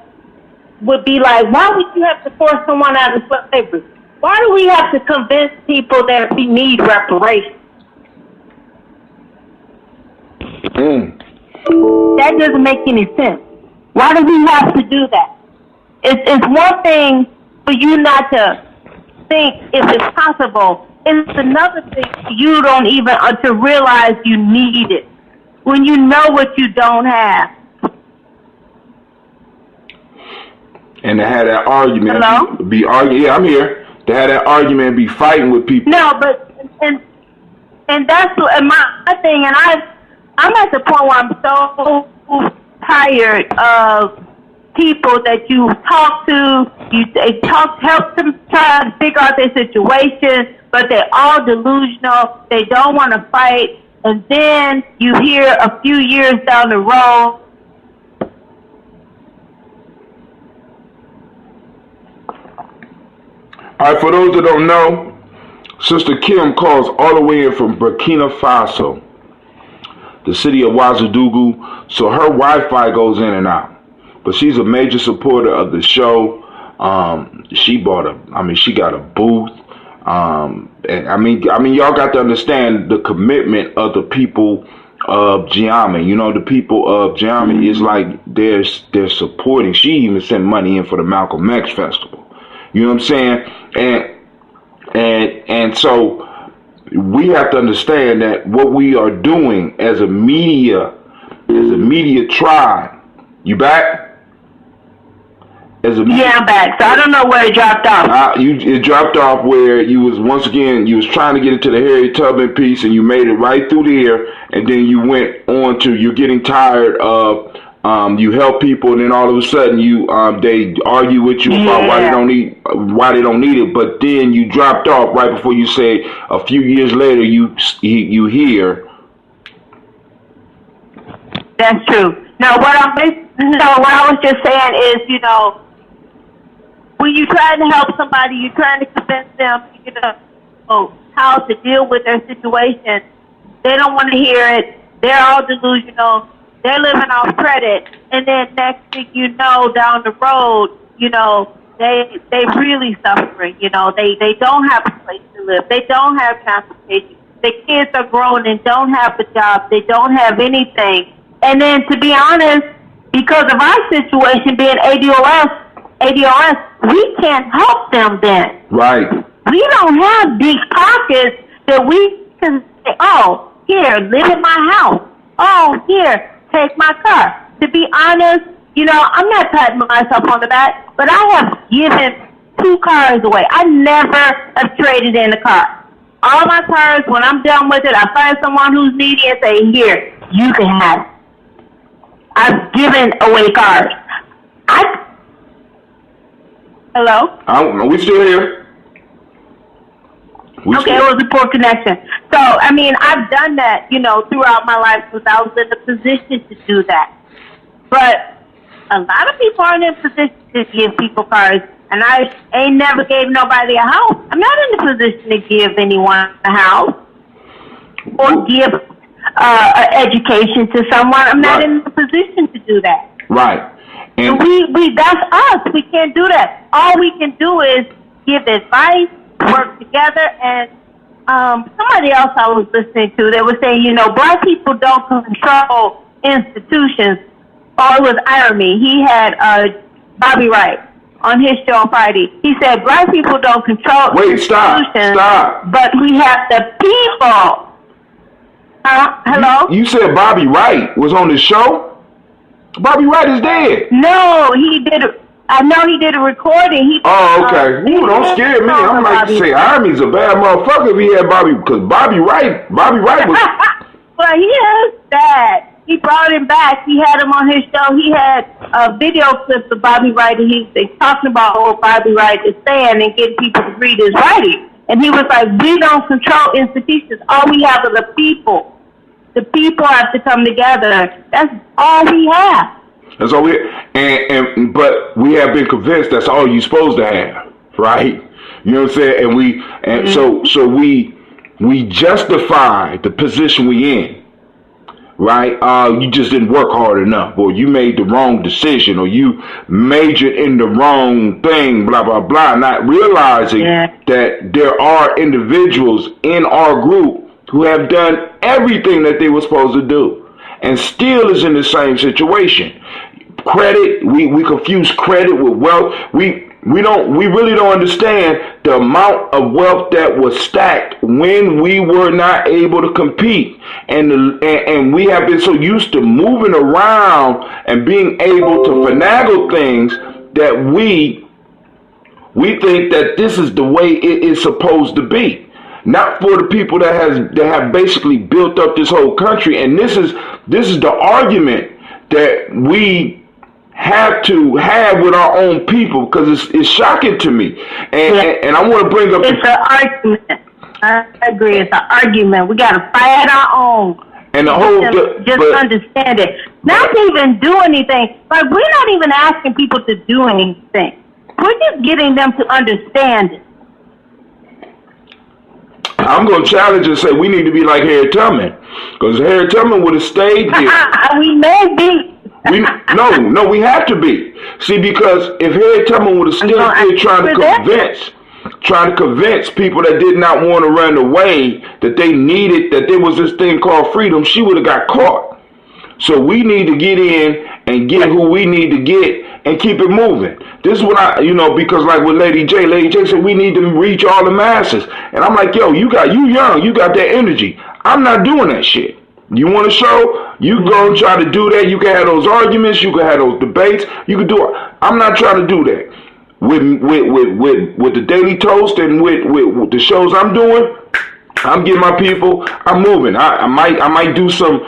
would be like, why would you have to force someone out of slavery? Why do we have to convince people that we need reparations? That doesn't make any sense. Why do we have to do that? It's one thing for you not to think if it's possible. It's another thing you don't even to realize you need it when you know what you don't have. And to have that argument, yeah, I'm here. To have that argument and be fighting with people. No, but and that's my thing, and I'm at the point where I'm so tired of people that you talk to, help them try to figure out their situation, but they're all delusional. They don't want to fight, and then you hear a few years down the road, all right, for those that don't know, Sister Kim calls all the way in from Burkina Faso, the city of Ouagadougou, so her Wi-Fi goes in and out. But she's a major supporter of the show. She got a booth. And I mean, y'all got to understand the commitment of the people of Gye-Nyame. You know, the people of Gye-Nyame is like they're supporting. She even sent money in for the Malcolm X festival. You know what I'm saying? And so we have to understand that what we are doing as a media tribe, you back? as a Yeah, I'm back. So I don't know where it dropped off. It dropped off where you was once again you was trying to get into the Harriet Tubman piece, and you made it right through there, and then you went on to you're getting tired of you help people, and then all of a sudden you they argue with you about why they don't need it, but then you dropped off right before you say a few years later you hear. That's true. Now what I was just saying is, you know, when you're trying to help somebody, you're trying to convince them, you know, how to deal with their situation. They don't want to hear it. They're all delusional. They're living off credit. And then next thing you know, down the road, you know, they really suffering. You know, they don't have a place to live. They don't have transportation. The kids are grown and don't have a job. They don't have anything. And then, to be honest, because of our situation being ADOS, we can't help them then. Right. We don't have big pockets that we can say, oh, here, live in my house. Oh, here, take my car. To be honest, you know, I'm not patting myself on the back, but I have given 2 cars away. I never have traded in a car. All my cars, when I'm done with it, I find someone who's needy and say, here, you can have it. I've given away cars. Hello? Are we still here? Okay, it was a poor connection. So, I mean, I've done that, you know, throughout my life because I was in a position to do that. But a lot of people aren't in a position to give people cars, and I ain't never gave nobody a house. I'm not in a position to give anyone a house or give education to someone. I'm not in a position to do that. Right. And we that's us. We can't do that. All we can do is give advice, work together, and somebody else I was listening to, they were saying, you know, black people don't control institutions. Oh, it was Irony. He had Bobby Wright on his show on Friday. He said black people don't control institutions, but we have the people. Hello? You said Bobby Wright was on the show? Bobby Wright is dead. No, he did. I know he did a recording. Okay. Ooh, don't scare me. I'm like to say, Iron's a bad motherfucker if he had Bobby, because Bobby Wright was. Well, he is bad. He brought him back. He had him on his show. He had video clips of Bobby Wright, and he's talking about what Bobby Wright is saying and getting people to read his writing. And he was like, we don't control institutions. All we have are the people. The people have to come together. That's all we have. That's all we have. But we have been convinced that's all you're supposed to have, right? You know what I'm saying? And so we justify the position we in, right? You just didn't work hard enough, or you made the wrong decision, or you majored in the wrong thing, blah blah blah, not realizing that there are individuals in our group who have done everything that they were supposed to do and still is in the same situation. Credit, we confuse credit with wealth. We really don't understand the amount of wealth that was stacked when we were not able to compete, and we have been so used to moving around and being able to finagle things that we think that this is the way it is supposed to be. Not for the people that have basically built up this whole country, and this is the argument that we have to have with our own people, because it's shocking to me, and I want to bring up. It's an argument. I agree. It's an argument. We got to fight our own. And the whole understand it. Not even do anything. Like, we're not even asking people to do anything. We're just getting them to understand it. I'm going to challenge and say we need to be like Harriet Tubman, because Harriet Tubman would have stayed here. We may be. No, we have to be. See, because if Harriet Tubman would have stayed here trying to convince people that did not want to run away that they needed, that there was this thing called freedom, she would have got caught. So we need to get in and get who we need to get and keep it moving. This is what because like with Lady J said we need to reach all the masses. And I'm like, yo, you young, you got that energy. I'm not doing that shit. You want a show? You go and try to do that. You can have those arguments. You can have those debates. You can do it. I'm not trying to do that. With the Daily Toast and with the shows I'm doing, I'm getting my people. I'm moving. I might do some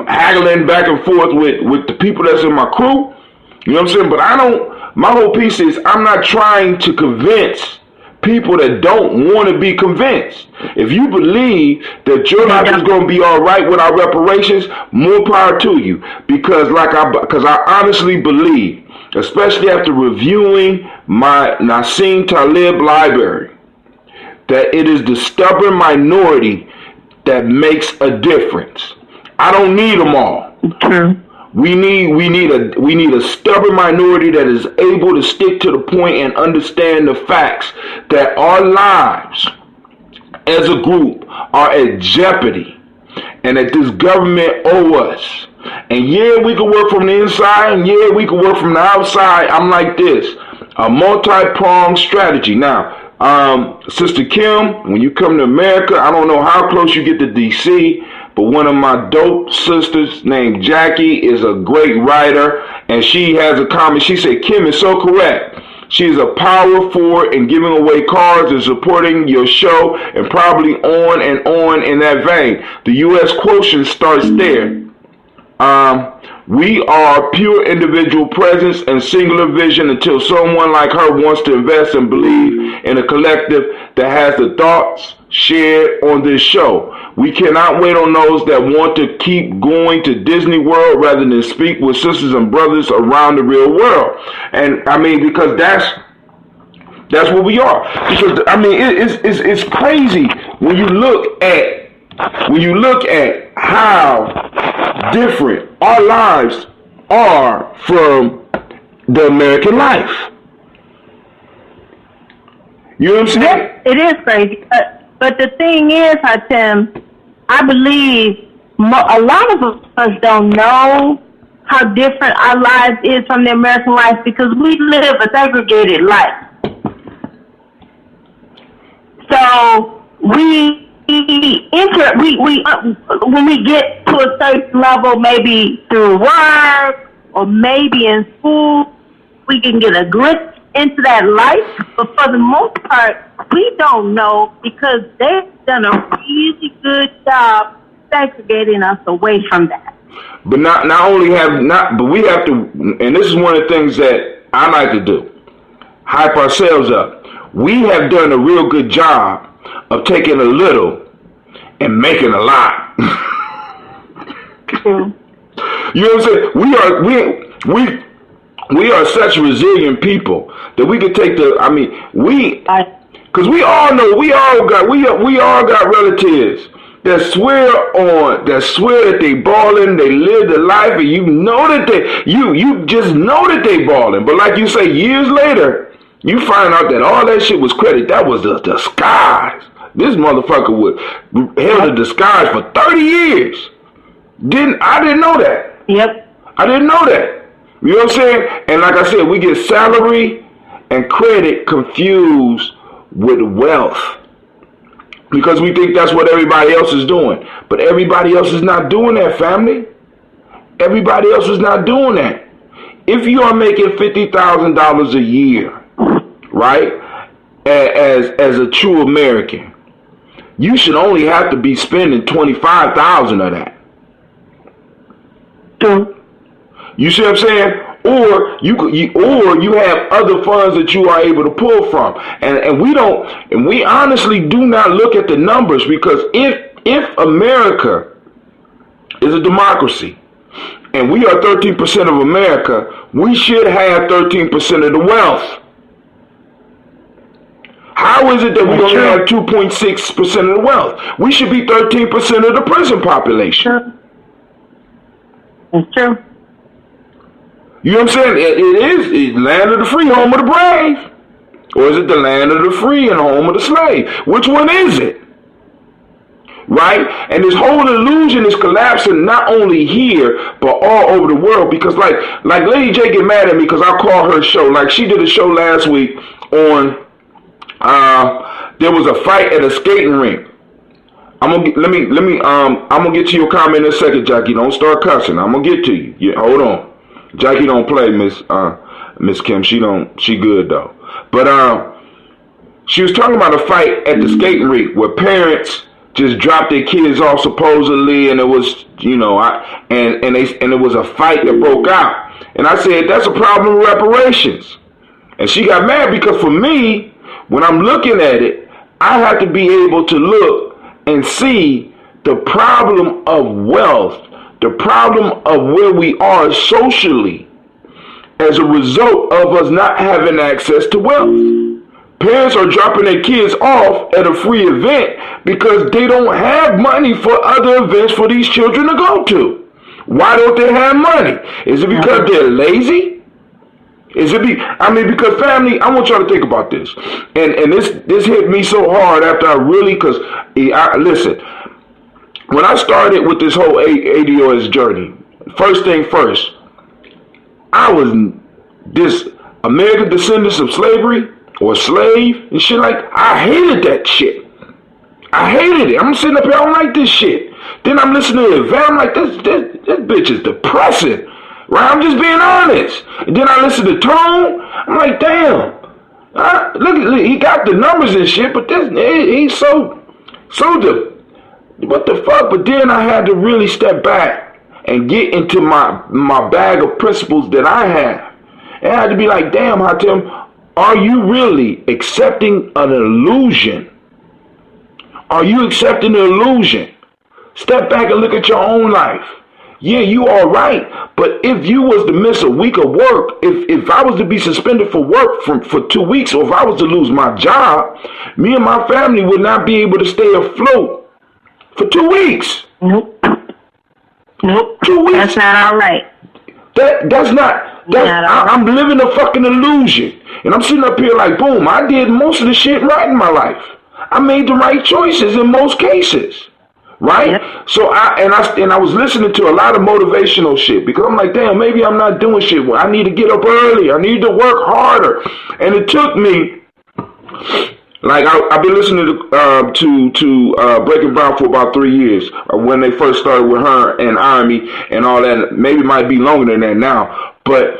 haggling back and forth with the people that's in my crew. You know what I'm saying? But I don't. My whole piece is I'm not trying to convince people that don't want to be convinced. If you believe that your life is going to be all right with our reparations, more power to you. Because I honestly believe, especially after reviewing my Nassim Talib library, that it is the stubborn minority that makes a difference. I don't need them all. True. We need a stubborn minority that is able to stick to the point and understand the facts that our lives as a group are at jeopardy and that this government owe us. And yeah, we can work from the inside, and yeah, we can work from the outside. I'm like this, a multi-pronged strategy. Now, Sister Kim, when you come to America, I don't know how close you get to DC, but one of my dope sisters named Jackie is a great writer, and she has a comment. She said, Kim is so correct. She's a power forward in giving away cards and supporting your show, and probably on and on in that vein. The U.S. quotient starts there. We are pure individual presence and singular vision until someone like her wants to invest and believe in a collective that has the thoughts shared on this show. We cannot wait on those that want to keep going to Disney World rather than speak with sisters and brothers around the real world. And I mean, because that's what we are. Because I mean, it's crazy when you look at how different our lives are from the American life. You know what I'm saying? Yes, it is crazy. But the thing is, Hatem, I believe a lot of us don't know how different our lives is from the American life because we live a segregated life. So when we get to a certain level, maybe through work or maybe in school, we can get a glimpse into that life. But for the most part, we don't know because they've done a really good job segregating us away from that. But but we have to, and this is one of the things that I like to do, hype ourselves up. We have done a real good job of taking a little and making a lot. True. You know what I'm saying? We are such resilient people that we could take because we all know we all got relatives that swear that they balling, they live the life, and you know that you just know that they balling. But like you say, years later, you find out that all that shit was credit. That was the disguise. This motherfucker held a disguise for 30 years. I didn't know that. Yep. I didn't know that. You know what I'm saying? And like I said, we get salary and credit confused with wealth because we think that's what everybody else is doing. But everybody else is not doing that, family. Everybody else is not doing that. If you are making $50,000 a year, right, as a true American, you should only have to be spending $25,000 of that. True. You see what I'm saying? Or you have other funds that you are able to pull from, and we honestly do not look at the numbers because if America is a democracy and we are 13% of America, we should have 13% of the wealth. How is it that we only have 2.6% of the wealth? We should be 13% of the prison population. True. It's true. You know what I'm saying? It is land of the free, home of the brave. Or is it the land of the free and home of the slave? Which one is it? Right? And this whole illusion is collapsing not only here, but all over the world. Because like Lady J get mad at me because I call her show. Like she did a show last week on, there was a fight at a skating rink. I'm gonna get to your comment in a second, Jackie. Don't start cussing. I'm gonna get to you. Yeah, hold on. Jackie don't play, Miss Kim. She good though. But she was talking about a fight at the skating rink where parents just dropped their kids off supposedly, and it was, and it was a fight that broke out. And I said, that's a problem with reparations. And she got mad because for me, when I'm looking at it, I have to be able to look and see the problem of wealth, the problem of where we are socially as a result of us not having access to wealth. Parents are dropping their kids off at a free event because they don't have money for other events for these children to go to. Why don't they have money? Is it because they're lazy? Because family, I want y'all to think about this. And this hit me so hard after listen, when I started with this whole ADOS journey, first thing first, I was this American descendants of slavery or slave and shit I hated that shit. I hated it. I'm sitting up here, I don't like this shit. Then I'm listening to Van, I'm like, this bitch is depressing. Right? I'm just being honest. And then I listen to Tone, I'm like, damn. Look, he got the numbers and shit, but he's so what the fuck? But then I had to really step back and get into my bag of principles that I have. And I had to be like, damn, Hatem, are you really accepting an illusion? Are you accepting an illusion? Step back and look at your own life. Yeah, you are right. But if you was to miss a week of work, if I was to be suspended for work for 2 weeks, or if I was to lose my job, me and my family would not be able to stay afloat for 2 weeks. Nope. 2 weeks. That's not all right. I'm living a fucking illusion. And I'm sitting up here like, boom, I did most of the shit right in my life. I made the right choices in most cases. Right? Yep. So I was listening to a lot of motivational shit because I'm like, damn, maybe I'm not doing shit. I need to get up early. I need to work harder. And it took me, like, I've been listening to Breaking Brown for about 3 years when they first started with her and Imani and all that. Maybe it might be longer than that now. But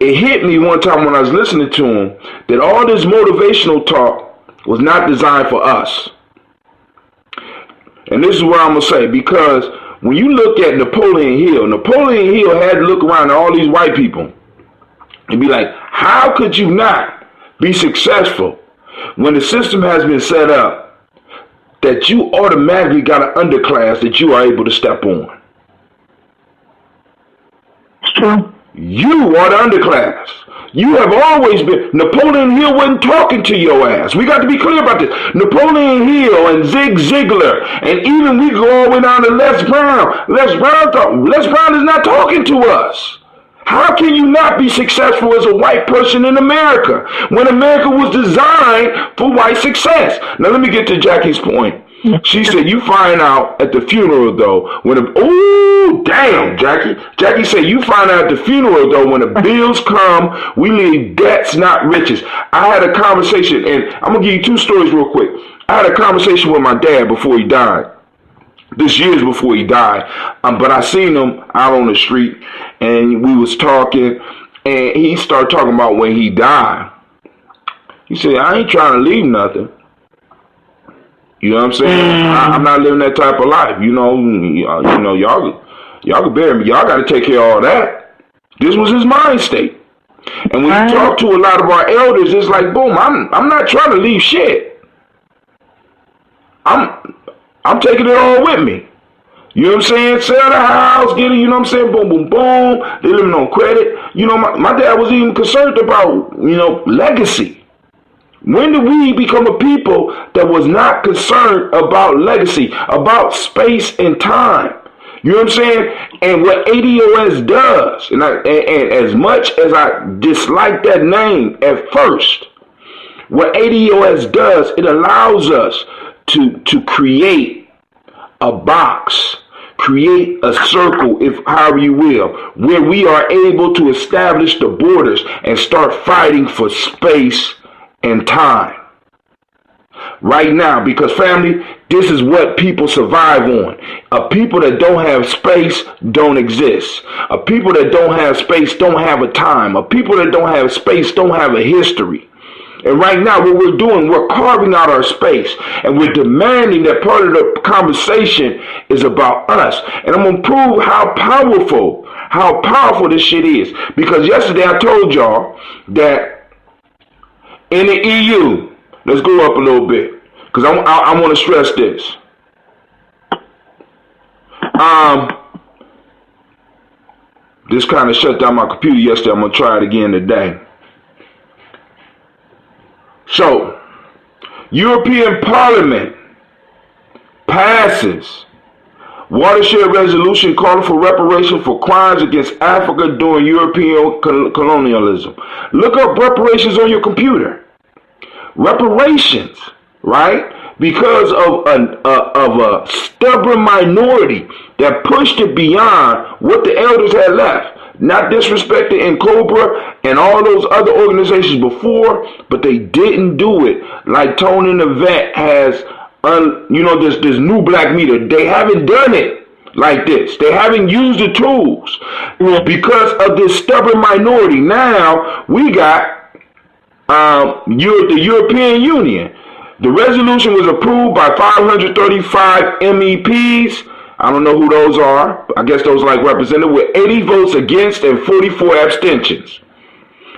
it hit me one time when I was listening to him that all this motivational talk was not designed for us. And this is what I'm going to say, because when you look at Napoleon Hill had to look around at all these white people and be like, how could you not be successful when the system has been set up that you automatically got an underclass that you are able to step on? It's true. You are the underclass. You have always been. Napoleon Hill wasn't talking to your ass. We got to be clear about this. Napoleon Hill and Zig Ziglar, and even we go all the way down to Les Brown. Les Brown is not talking to us. How can you not be successful as a white person in America when America was designed for white success? Now let me get to Jackie's point. She said, you find out at the funeral, though, Jackie said, you find out at the funeral, though, when the bills come, we need debts, not riches. I had a conversation, and I'm going to give you 2 stories real quick. I had a conversation with my dad before he died. This year's before he died. But I seen him out on the street, and we was talking, and he started talking about when he died. He said, I ain't trying to leave nothing. You know what I'm saying? I'm not living that type of life. Y'all can bury me. Y'all got to take care of all that. This was his mind state. And when you talk to a lot of our elders, it's like, boom, I'm not trying to leave shit. I'm taking it all with me. You know what I'm saying? Sell the house, get it, you know what I'm saying? Boom, boom, boom. They living on credit. You know, my dad was even concerned about, legacy. When did we become a people that was not concerned about legacy, about space and time? You know what I'm saying? And what ADOS does, and as much as I dislike that name at first, what ADOS does, it allows us to create a box, create a circle, if however you will, where we are able to establish the borders and start fighting for space and time. right now, because family, this is what people survive on. A people that don't have space don't exist. A people that don't have space don't have a time. A people that don't have space don't have a history. And right now, what we're doing, we're carving out our space, and we're demanding that part of the conversation is about us. And I'm going to prove how powerful this shit is. Because yesterday I told y'all that in the EU, let's go up a little bit, because I want to stress this. This kind of shut down my computer yesterday. I'm going to try it again today. So, European Parliament passes watershed resolution calling for reparation for crimes against Africa during European colonialism. Look up reparations on your computer. Reparations, right? Because of a stubborn minority that pushed it beyond what the elders had left. Not disrespecting in Cobra and all those other organizations before, but they didn't do it like Tony and the Vet has, this new black media. They haven't done it like this. They haven't used the tools because of this stubborn minority. Now we got the European Union. The resolution was approved by 535 MEPs. I don't know who those are. I guess those like represented with 80 votes against and 44 abstentions.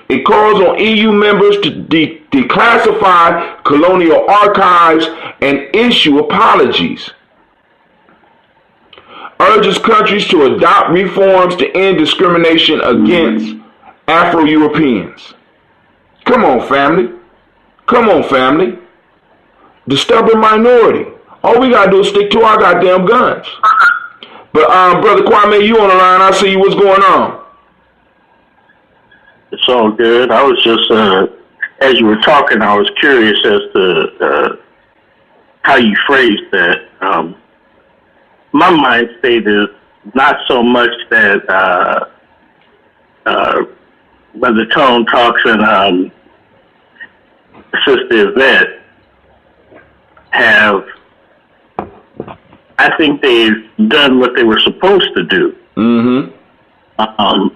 It calls on EU members to declassify colonial archives and issue apologies. Urges countries to adopt reforms to end discrimination against Afro-Europeans. Come on, family. Come on, family. The stubborn minority. All we gotta do is stick to our goddamn guns. But Brother Kwame, you on the line? I see you. What's going on? It's all good. I was just, as you were talking, I was curious as to how you phrased that. My mind state is not so much that Brother Tone talks and Sister Yvette have. I think they've done what they were supposed to do. Mm-hmm.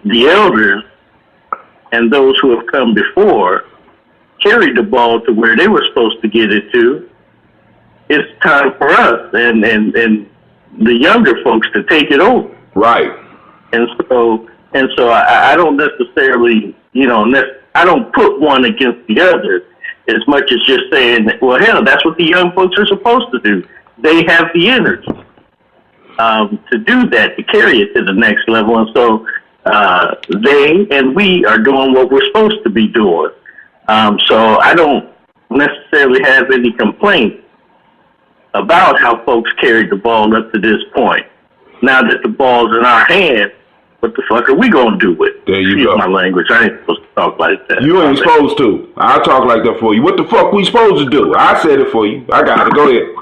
The elders and those who have come before carried the ball to where they were supposed to get it to. It's time for us and the younger folks to take it over. Right. And so I don't necessarily, I don't put one against the other as much as just saying, well, hell, that's what the young folks are supposed to do. They have the energy to do that, to carry it to the next level. And so they and we are doing what we're supposed to be doing. So I don't necessarily have any complaints about how folks carried the ball up to this point. Now that the ball's in our hands, what the fuck are we going to do with it? There you Excuse go. my language. I ain't supposed to talk like that. You ain't supposed to. I'll talk like that for you. What the fuck we supposed to do? I said it for you. I got it. Go ahead.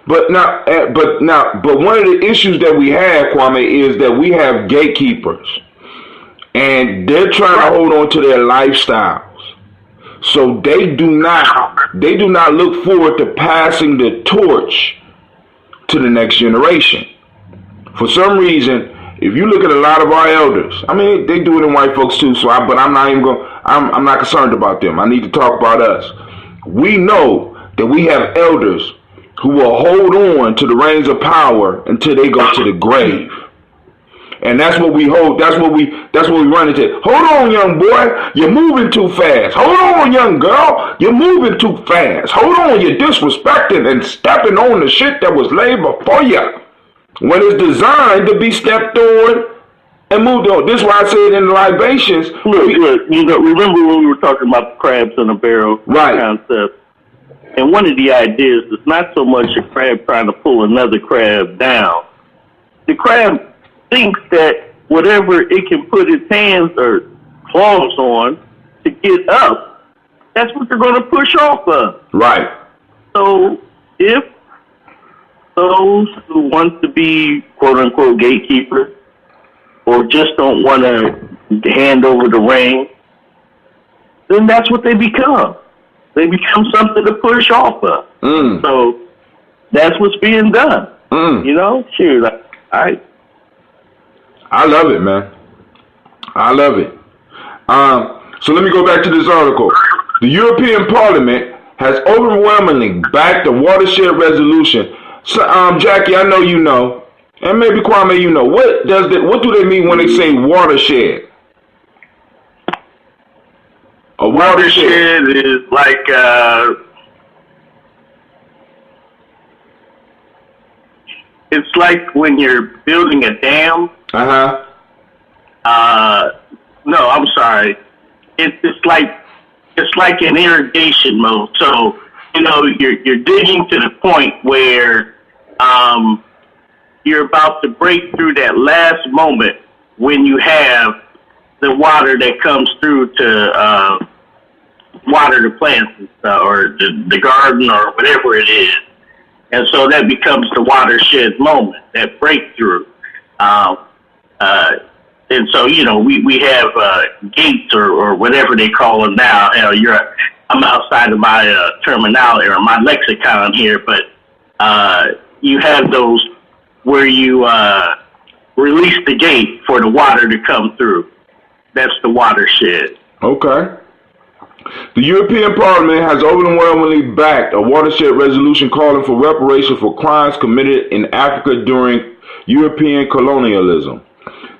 But one of the issues that we have, Kwame, is that we have gatekeepers, and they're trying to hold on to their lifestyles. So they do not look forward to passing the torch to the next generation. For some reason, if you look at a lot of our elders, I mean, they do it in white folks too. But I'm not concerned about them. I need to talk about us. We know that we have elders who will hold on to the reins of power until they go to the grave. And that's what we hold. That's what we run into. Hold on, young boy, you're moving too fast. Hold on, young girl, you're moving too fast. Hold on, you're disrespecting and stepping on the shit that was laid before you, when it's designed to be stepped on and moved on. This is why I said in the libations. Look, remember when we were talking about the crabs in a barrel concept? And one of the ideas is not so much a crab trying to pull another crab down. The crab thinks that whatever it can put its hands or claws on to get up, that's what they're going to push off of. Right. So if those who want to be quote-unquote gatekeepers or just don't want to hand over the reins, then that's what they become. They become something to push off of. So that's what's being done. You know, shoot, I love it, man. I love it. So let me go back to this article. The European Parliament has overwhelmingly backed the watershed resolution. So, Jackie, I know you know, and maybe Kwame, you know, what do they mean when they say watershed? A watershed is like it's like when you're building a dam. No, I'm sorry. It's like an irrigation mode. So, you know, you're digging to the point where you're about to break through that last moment when you have the water that comes through to water the plants or the garden or whatever it is. And so that becomes the watershed moment, that breakthrough. And so, you know, we have gates or whatever they call them now. I'm outside of my terminology or my lexicon here, but you have those where you release the gate for the water to come through. That's the watershed. Okay. The European Parliament has overwhelmingly backed a watershed resolution calling for reparation for crimes committed in Africa during European colonialism.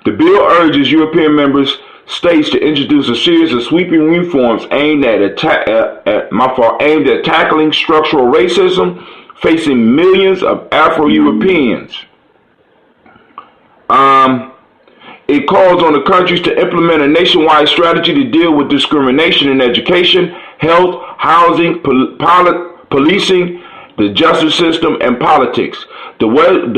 The bill urges European member states to introduce a series of sweeping reforms aimed at tackling structural racism facing millions of Afro-Europeans. It calls on the countries to implement a nationwide strategy to deal with discrimination in education, health, housing, policing, the justice system, and politics. The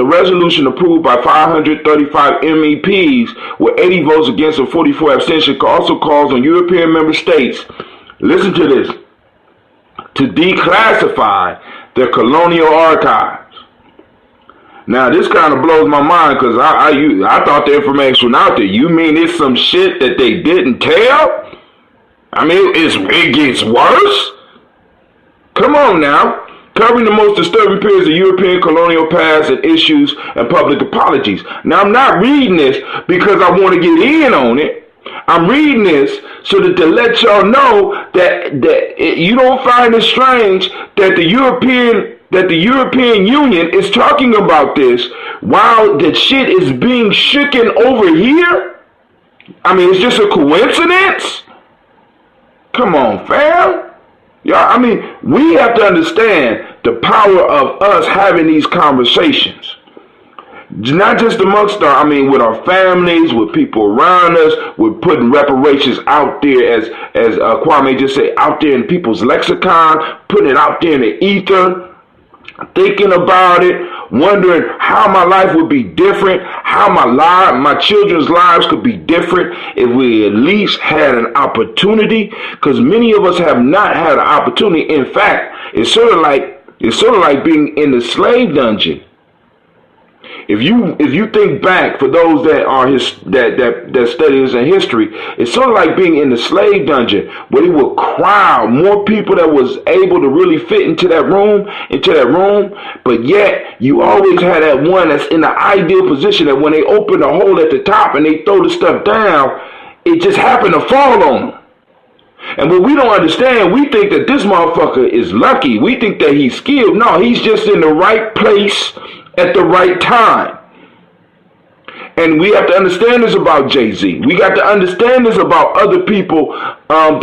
resolution approved by 535 MEPs with 80 votes against and 44 abstentions also calls on European member states, listen to this, to declassify their colonial archives. Now, this kind of blows my mind because I thought the information was out there. You mean it's some shit that they didn't tell? I mean, it gets worse? Come on now. Covering the most disturbing periods of European colonial past and issues and public apologies. Now, I'm not reading this because I want to get in on it. I'm reading this so that to let y'all know that you don't find it strange that the European Union is talking about this while the shit is being shooken over here? I mean, it's just a coincidence? Come on, fam. Yeah, I mean, we have to understand the power of us having these conversations. Not just amongst with our families, with people around us, we're putting reparations out there as Kwame just said, out there in people's lexicon, putting it out there in the ether. Thinking about it, wondering how my life would be different, how my children's lives could be different if we at least had an opportunity, because many of us have not had an opportunity. In fact, it's sort of like being in the slave dungeon. If you think back, for those that are that study this in history, it's sort of like being in the slave dungeon where they would crowd more people that was able to really fit into that room, but yet you always had that one that's in the ideal position that when they open the hole at the top and they throw the stuff down, it just happened to fall on them. And what we don't understand, we think that this motherfucker is lucky. We think that he's skilled. No, he's just in the right place at the right time. And we have to understand this about Jay-Z. We got to understand this about other people that are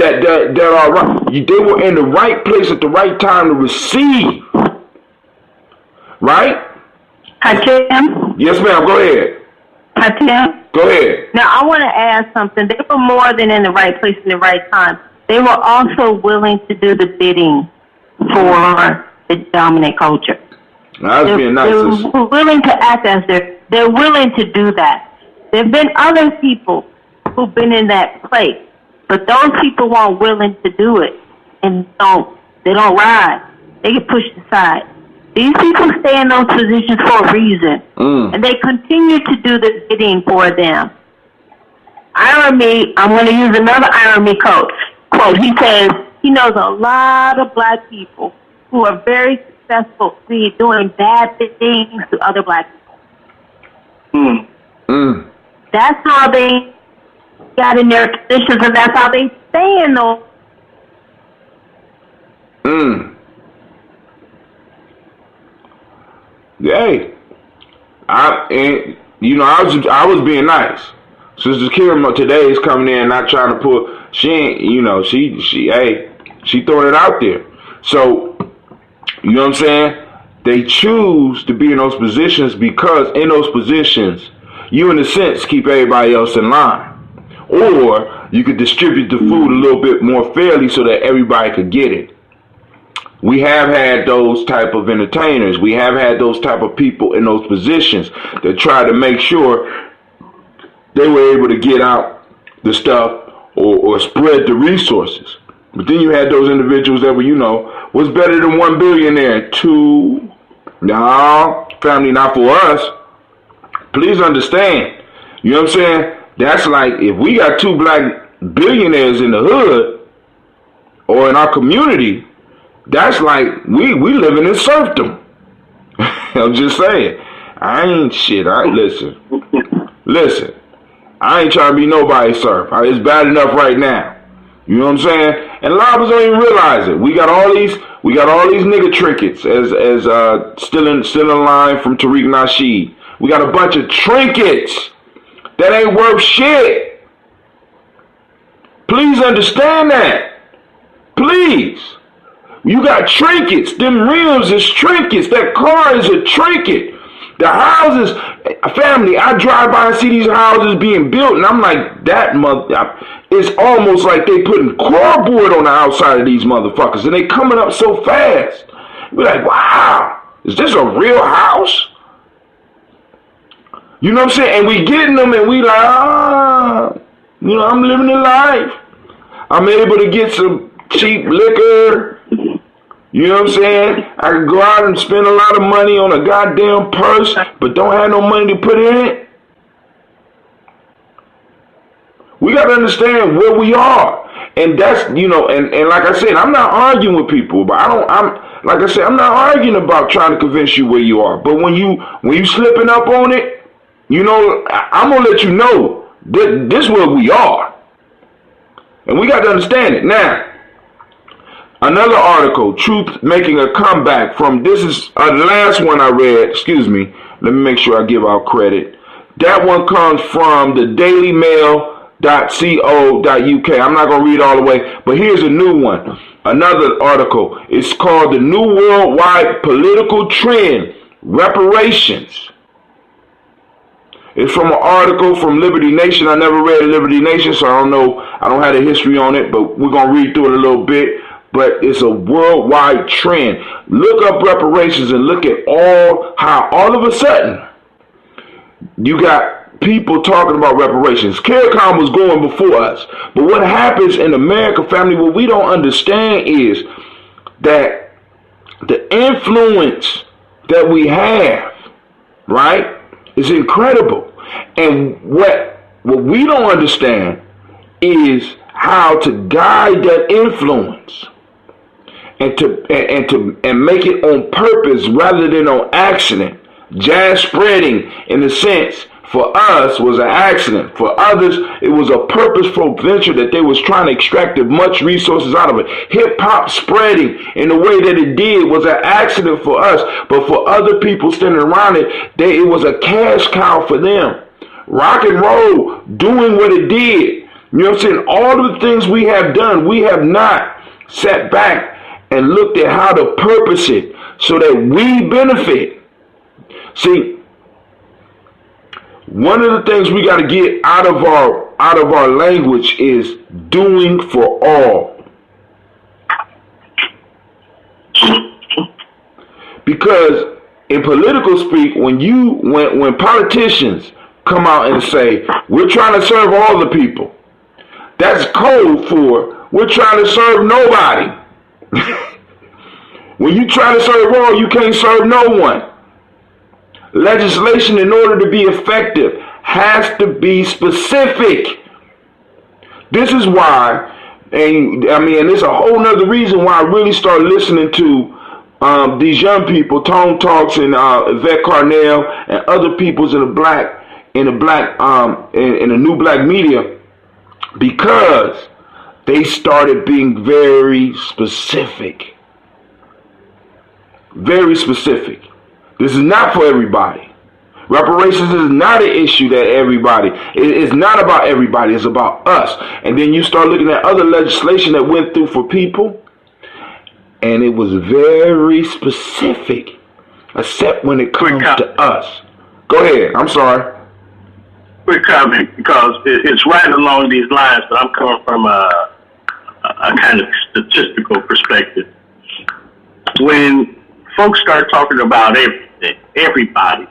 right. They were in the right place at the right time to receive. Right? Hi, Tim. Yes, ma'am. Go ahead. Hi, Tim. Go ahead. Now, I want to add something. They were more than in the right place in the right time. They were also willing to do the bidding for the dominant culture. They're willing to act as they're willing to do that. There have been other people who've been in that place, but those people weren't willing to do it, and they don't rise. They get pushed aside. These people stay in those positions for a reason, and they continue to do the bidding for them. I'm going to use another Irony quote. He says, he knows a lot of black people who are very successful doing bad things to other black people. That's how they got in their positions, and that's how they stay in those. Hey, I was being nice. Sister Kira today is coming in, not trying to put. She ain't, she throwing it out there. So, you know what I'm saying? They choose to be in those positions because in those positions, you in a sense keep everybody else in line. Or you could distribute the food a little bit more fairly so that everybody could get it. We have had those type of entertainers. We have had those type of people in those positions that try to make sure they were able to get out the stuff or spread the resources. But then you had those individuals that were, was better than 1 billionaire. 2, no, family, not for us. Please understand. You know what I'm saying? That's like if we got 2 black billionaires in the hood or in our community, that's like we living in serfdom. I'm just saying. I ain't shit. Listen. I ain't trying to be nobody's serf. It's bad enough right now. You know what I'm saying? And a lot of us don't even realize it. We got all these nigga trinkets as still in line from Tariq Nasheed. We got a bunch of trinkets that ain't worth shit. Please understand that. Please. You got trinkets. Them rims is trinkets. That car is a trinket. The houses, family, I drive by and see these houses being built, and I'm like, it's almost like they putting cardboard on the outside of these motherfuckers, and they coming up so fast. We're like, wow, is this a real house? You know what I'm saying? And we getting them, and we like, I'm living a life. I'm able to get some cheap liquor. You know what I'm saying? I can go out and spend a lot of money on a goddamn purse, but don't have no money to put in it. We got to understand where we are. And that's, and like I said, I'm not arguing with people, but I'm not arguing about trying to convince you where you are. But when you slipping up on it, I'm going to let you know that this is where we are. And we got to understand it. Now, another article, Truth Making a Comeback from, this is the last one I read, excuse me, let me make sure I give out credit. That one comes from the dailymail.co.uk. I'm not going to read all the way, but here's a new one. Another article. It's called The New Worldwide Political Trend, Reparations. It's from an article from Liberty Nation. I never read Liberty Nation, so I don't know. I don't have the history on it, but we're going to read through it a little bit. But it's a worldwide trend. Look up reparations and look at how all of a sudden you got people talking about reparations. CARICOM was going before us. But what happens in America, family, what we don't understand is that the influence that we have, right, is incredible. And what we don't understand is how to guide that influence. And make it on purpose rather than on accident. Jazz spreading, in a sense, for us was an accident. For others, it was a purposeful venture that they was trying to extract as much resources out of it. Hip hop spreading in the way that it did was an accident for us, but for other people standing around it, it was a cash cow for them. Rock and roll doing what it did. You know what I'm saying? All of the things we have done, we have not sat back and looked at how to purpose it so that we benefit. See, one of the things we got to get out of our language is doing for all. Because in political speak, when politicians come out and say, we're trying to serve all the people, that's code for we're trying to serve nobody. When you try to serve all, you can't serve no one. Legislation, in order to be effective, has to be specific. This is why And I mean, and it's a whole nother reason why I really start listening to these young people, Tone Talks and Yvette Carnell and other peoples in the new black media, because they started being very specific. Very specific. This is not for everybody. Reparations is not an issue that everybody. It's not about everybody. It's about us. And then you start looking at other legislation that went through for people, and it was very specific, except when it comes to us. Go ahead. I'm sorry. Quick comment, because it's right along these lines, but I'm coming from a kind of statistical perspective. When folks start talking about everybody,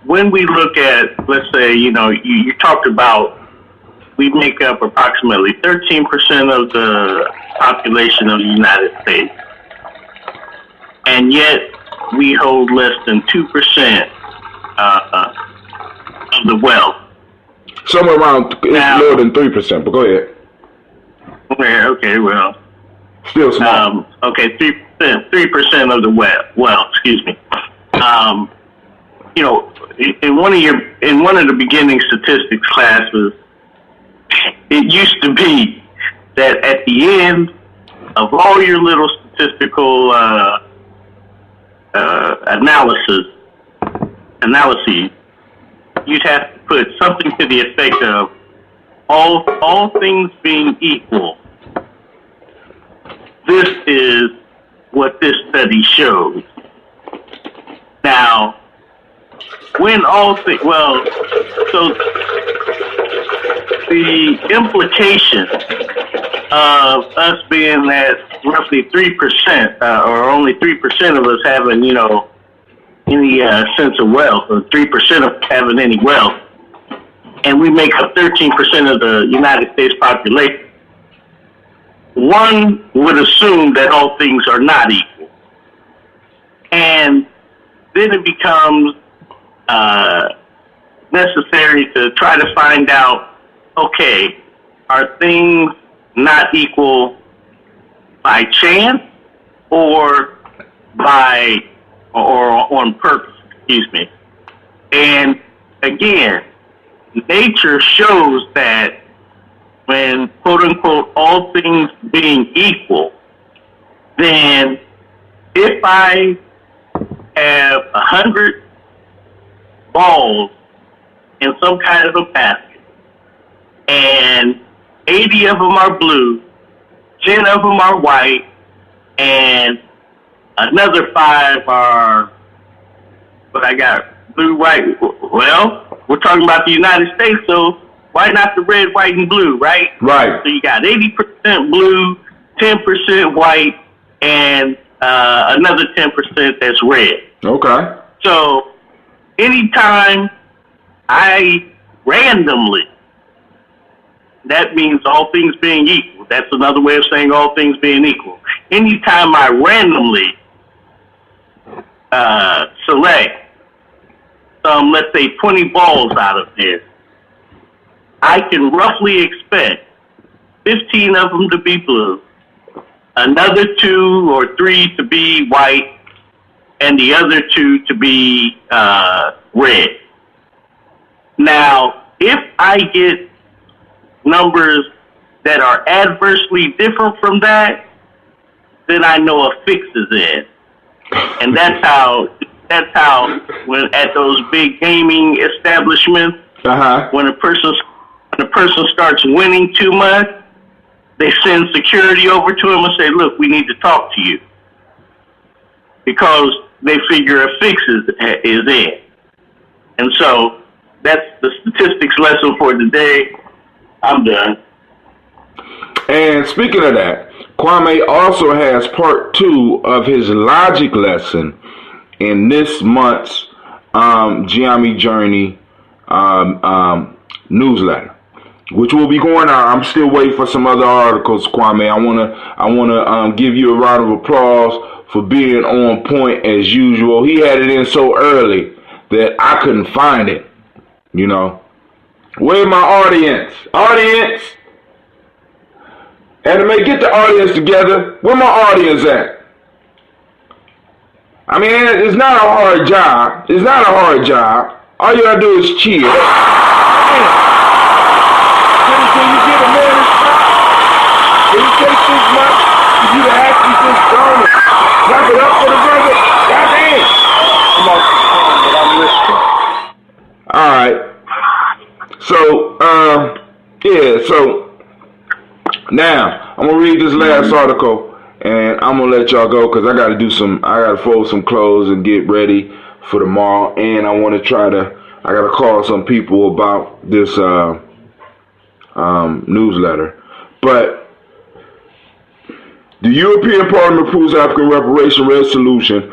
when we look at, let's say, you talked about we make up approximately 13% of the population of the United States, and yet we hold less than 2% of the wealth. Somewhere around, it's lower than 3%, but go ahead. Okay, well. Still small. 3% of the wealth, excuse me. In one of the beginning statistics classes, it used to be that at the end of all your little statistical analyses, you'd have to put something to the effect of all things being equal. This is what this study shows. Now, when all things, so the implication of us being at roughly 3%, or only 3% of us having, any sense of wealth, or 3% of having any wealth, and we make up 13% of the United States population, one would assume that all things are not equal. And then it becomes necessary to try to find out, okay, are things not equal by chance or on purpose, excuse me. And again, nature shows that when, quote unquote, all things being equal, then if I have 100 balls in some kind of a basket, and 80 of them are blue, 10 of them are white, and another 5 are, but I got blue, white. Well, we're talking about the United States, so why not the red, white, and blue, right? Right. So you got 80% blue, 10% white, and another 10% that's red. Okay. So anytime I randomly, that means all things being equal. That's another way of saying all things being equal. Anytime I randomly select let's say 20 balls out of there, I can roughly expect 15 of them to be blue, another 2 or 3 to be white, and the other 2 to be red. Now, if I get numbers that are adversely different from that, then I know a fix is in. And that's how when at those big gaming establishments, when a person starts winning too much, they send security over to him and say, look, we need to talk to you. Because they figure a fix is in. And so that's the statistics lesson for today. I'm done. And speaking of that, Kwame also has part 2 of his logic lesson in this month's Gye-Nyame Journey newsletter, which will be going out. I'm still waiting for some other articles, Kwame. I wanna give you a round of applause for being on point as usual. He had it in so early that I couldn't find it. Where's my audience? Audience! Anime, get the audience together. Where my audience at? I mean, it's not a hard job. It's not a hard job. All you gotta do is cheer. Can you get a man a shot? Can you take 6 months for you to actually just go and wrap it up for the brother? Goddamn! Come on, but I'm listening. Alright. So, yeah, so now I'm gonna read this last article and I'm gonna let y'all go because I gotta fold some clothes and get ready for tomorrow, and I gotta call some people about this newsletter. But the European Parliament approves African reparation resolution,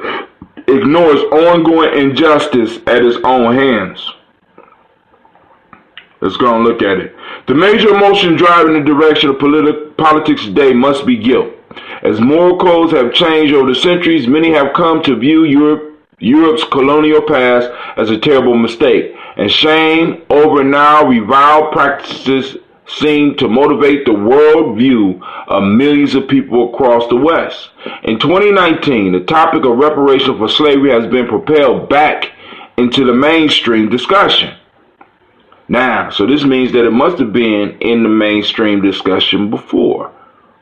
ignores ongoing injustice at its own hands. Let's go and look at it. The major emotion driving the direction of politics today must be guilt. As moral codes have changed over the centuries, many have come to view Europe's colonial past as a terrible mistake, and shame over now reviled practices seem to motivate the world view of millions of people across the West. In 2019, the topic of reparation for slavery has been propelled back into the mainstream discussion. Now, so this means that it must have been in the mainstream discussion before,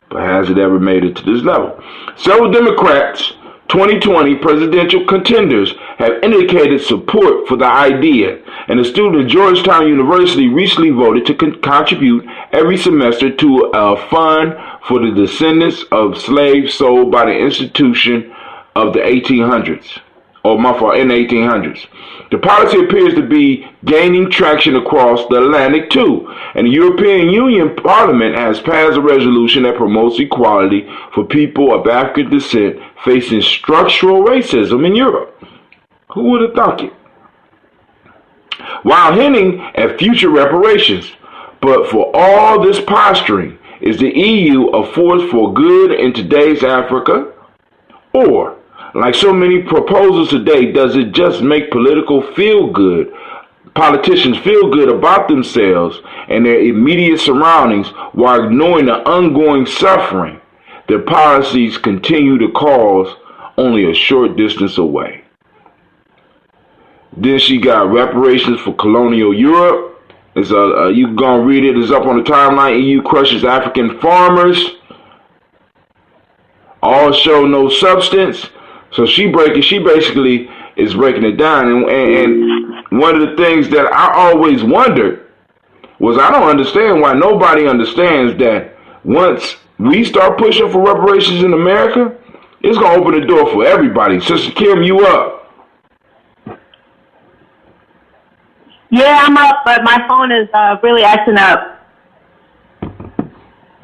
but has it ever made it to this level? Several Democrats 2020 presidential contenders have indicated support for the idea, and a student at Georgetown University recently voted to contribute every semester to a fund for the descendants of slaves sold by the institution of the 1800s. In the 1800s. The policy appears to be gaining traction across the Atlantic too, and the European Union Parliament has passed a resolution that promotes equality for people of African descent facing structural racism in Europe. Who would have thought it? While hinting at future reparations, but for all this posturing, is the EU a force for good in today's Africa? Or, like so many proposals today, does it just make politicians feel good about themselves and their immediate surroundings while ignoring the ongoing suffering their policies continue to cause only a short distance away? Then she got reparations for colonial Europe. You can go and read it. It's up on the timeline. EU crushes African farmers. All show no substance. So she basically is breaking it down. And one of the things that I always wondered was, I don't understand why nobody understands that once we start pushing for reparations in America, it's going to open the door for everybody. Sister Kim, you up? Yeah, I'm up, but my phone is really acting up.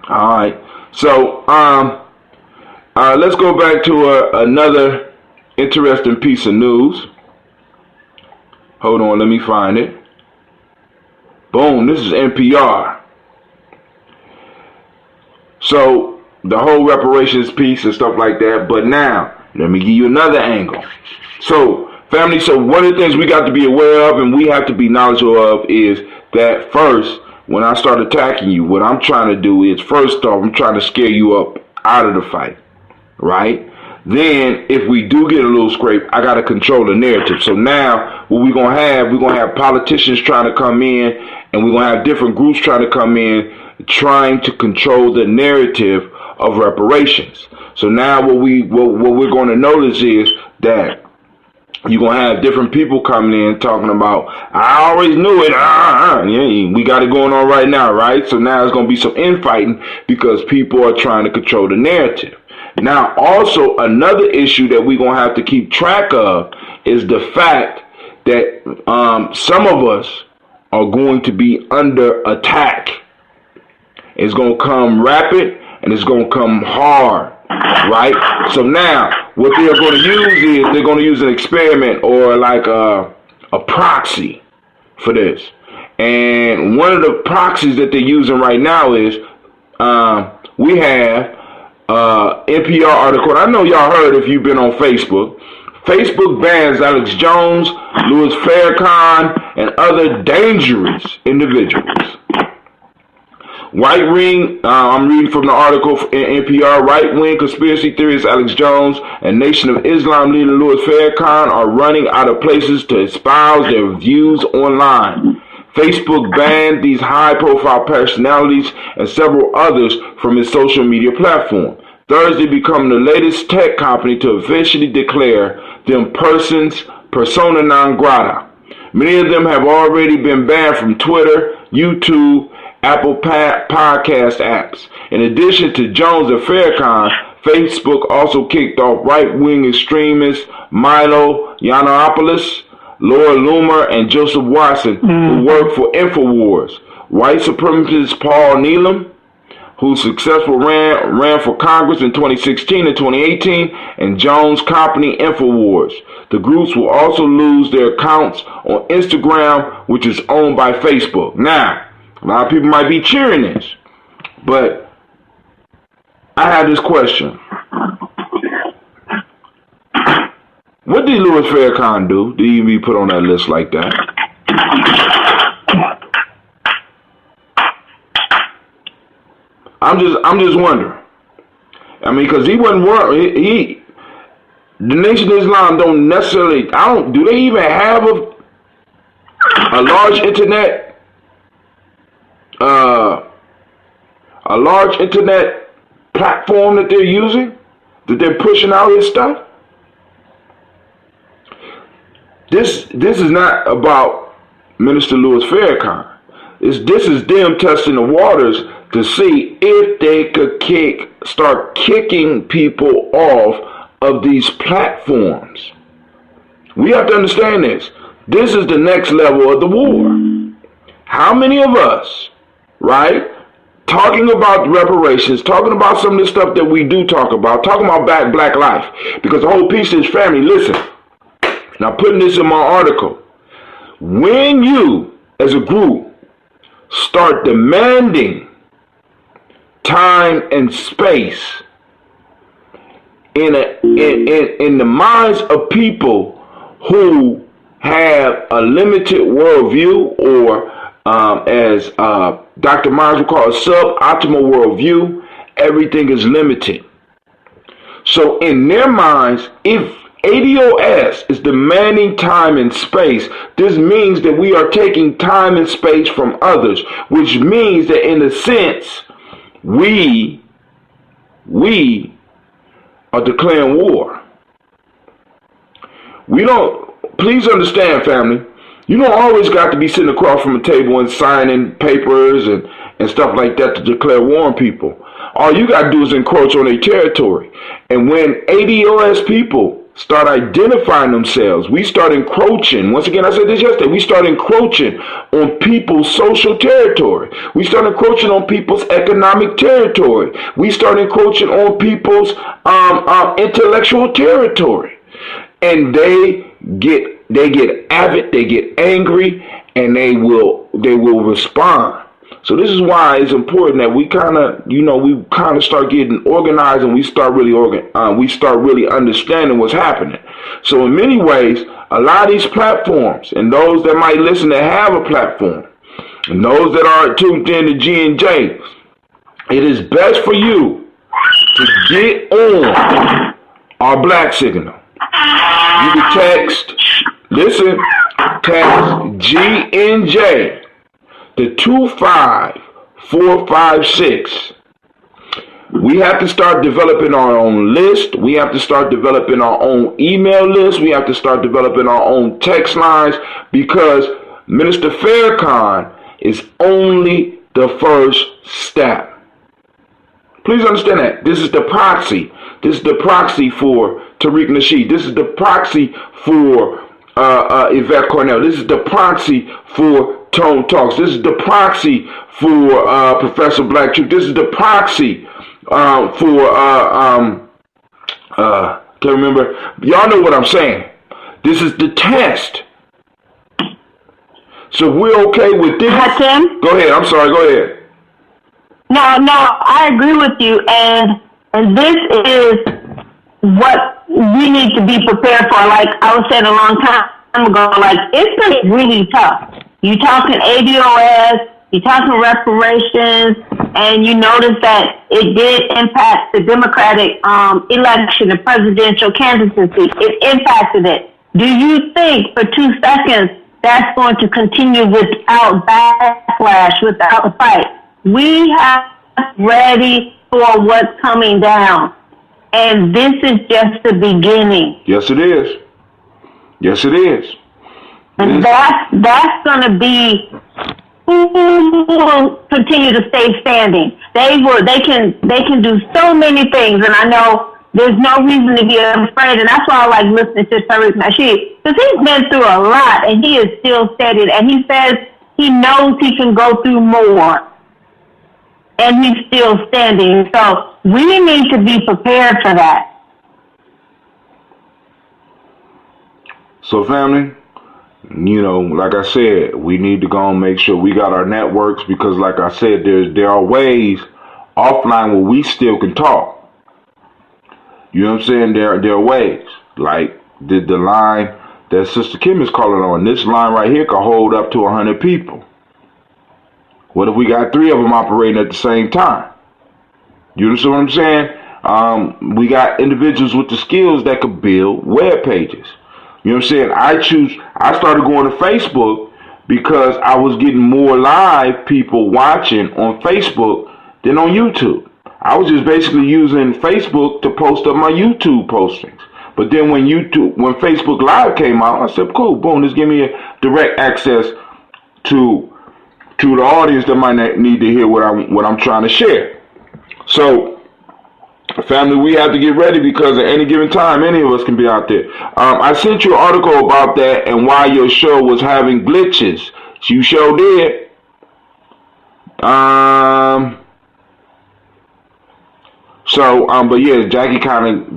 All right. So, let's go back to another interesting piece of news. Hold on, let me find it. Boom, this is NPR. So, the whole reparations piece and stuff like that. But now, let me give you another angle. So, family, so one of the things we got to be aware of and we have to be knowledgeable of is that first, when I start attacking you, what I'm trying to do is, first off, I'm trying to scare you up out of the fight, right? Then, if we do get a little scrape, I got to control the narrative. So now, what we're going to have politicians trying to come in, and we're going to have different groups trying to come in, trying to control the narrative of reparations. So now what we're going to notice is that you're going to have different people coming in talking about, I always knew it, yeah, we got it going on right now, right? So now it's going to be some infighting because people are trying to control the narrative. Now, also, another issue that we're going to have to keep track of is the fact that some of us are going to be under attack. It's going to come rapid and it's going to come hard, right? So now, what they're going to use is they're going to use an experiment or like a proxy for this. And one of the proxies that they're using right now is we have NPR article. I know y'all heard if you've been on Facebook. Facebook bans Alex Jones, Louis Farrakhan, and other dangerous individuals. I'm reading from the article in NPR. Right-wing conspiracy theorist Alex Jones and Nation of Islam leader Louis Farrakhan are running out of places to espouse their views online. Facebook banned these high-profile personalities and several others from its social media platform. Thursday becoming the latest tech company to officially declare them persona non grata. Many of them have already been banned from Twitter, YouTube, Apple podcast apps. In addition to Jones and Farrakhan, Facebook also kicked off right-wing extremists Milo Yiannopoulos, Laura Loomer, and Joseph Watson, who work for InfoWars. White supremacist Paul Needham, who successfully ran for Congress in 2016 and 2018, and Jones' company InfoWars. The groups will also lose their accounts on Instagram, which is owned by Facebook. Now, a lot of people might be cheering this, but I have this question. What did Louis Farrakhan do to even be put on that list like that? I'm just wondering. I mean, because he wasn't worried. The Nation of Islam don't necessarily. Do they even have a large internet? A large internet platform that they're using, that they're pushing out this stuff. This is not about Minister Louis Farrakhan. This is them testing the waters to see if they could start kicking people off of these platforms. We have to understand this. This is the next level of the war. How many of us, right, talking about reparations, talking about some of the stuff that we do talk about, talking about black life, because the whole piece is family. Listen, now putting this in my article, when you, as a group, start demanding time and space in the minds of people who have a limited worldview, or as Dr. Myers would call a suboptimal worldview, everything is limited. So in their minds, if ADOS is demanding time and space, this means that we are taking time and space from others, which means that in a sense, we are declaring war. Please understand, family, you don't always got to be sitting across from a table and signing papers and stuff like that to declare war on people. All you got to do is encroach on their territory. And when ADOS people start identifying themselves, we start encroaching. Once again, I said this yesterday, we start encroaching on people's social territory. We start encroaching on people's economic territory. We start encroaching on people's intellectual territory. And they get avid, they get angry, and they will respond. So this is why it's important that we kind of start getting organized, and we start really understanding what's happening. So in many ways, a lot of these platforms, and those that might listen that have a platform, and those that are tuned in to G&J, it is best for you to get on our Black Signal. You can text G&J to 25456. We have to start developing our own list. We have to start developing our own email list. We have to start developing our own text lines, because Minister Farrakhan is only the first step. Please understand that. This is the proxy. This is the proxy for Tariq Nasheed. This is the proxy for Yvette Cornell. This is the proxy for Tone Talks. This is the proxy for Professor Black Truth. This is the proxy for can't remember. Y'all know what I'm saying. This is the test. So we're okay with this. Tim? Go ahead. I'm sorry. Go ahead. No, I agree with you, and this is what we need to be prepared for. Like I was saying a long time ago, like it's really tough. You talking ADOS, You're talking reparations, and you notice that it did impact the Democratic election, the presidential candidacy. It impacted it. Do you think for 2 seconds that's going to continue without backlash, without a fight? We have ready for what's coming down. And this is just the beginning. Yes, it is. Yes, it is. And that's going to be who will continue to stay standing. They can do so many things, and I know there's no reason to be afraid, and that's why I like listening to Tariq Nasheed, because he's been through a lot, and he is still steady, and he says he knows he can go through more, and he's still standing. So we need to be prepared for that. So, family, you know, like I said, we need to go and make sure we got our networks, because like I said, there are ways offline where we still can talk. You know what I'm saying? There are ways. Like the line that Sister Kim is calling on. This line right here can hold up to 100 people. What if we got 3 of them operating at the same time? You understand what I'm saying? We got individuals with the skills that could build web pages. You know what I'm saying? I started going to Facebook because I was getting more live people watching on Facebook than on YouTube. I was just basically using Facebook to post up my YouTube postings. But then when Facebook Live came out, I said, cool, boom, this give me a direct access to the audience that might need to hear what I'm trying to share. So, family, we have to get ready, because at any given time, any of us can be out there. I sent you an article about that and why your show was having glitches. You sure did. But yeah, Jackie kind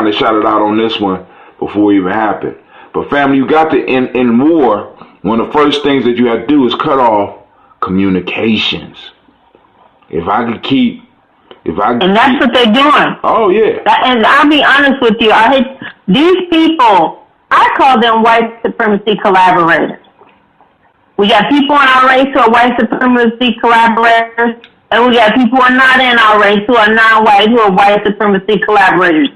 of shouted out on this one before it even happened. But family, you got to in war, one of the first things that you have to do is cut off communications. And that's what they're doing. Oh yeah. And I'll be honest with you, I hate these people. I call them white supremacy collaborators. We got people in our race who are white supremacy collaborators, and we got people who are not in our race who are non-white who are white supremacy collaborators.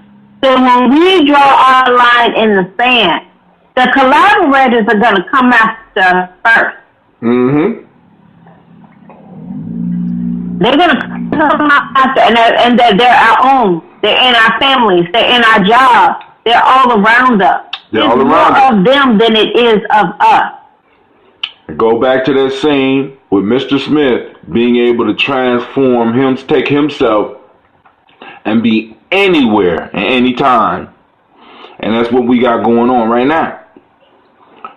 So when we draw our line in the sand, the collaborators are going to come after first. Mm-hmm. They're going to come after, and they're our own. They're in our families. They're in our jobs. They're all around us. They're it's all around more of them than it is of us. Go back to that scene with Mr. Smith being able to transform him, take himself, and be anywhere at any time. And that's what we got going on right now.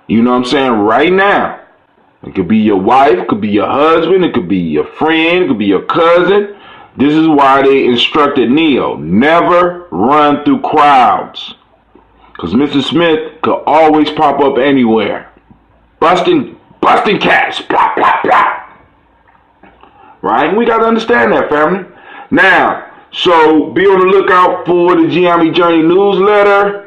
You know what I'm saying? Right now. It could be your wife, it could be your husband, it could be your friend, it could be your cousin. This is why they instructed Neo, never run through crowds. Because Mr. Smith could always pop up anywhere. Busting cats, blah, blah, blah. Right? We got to understand that, family. Now, so be on the lookout for the Gye-Nyame Journey newsletter.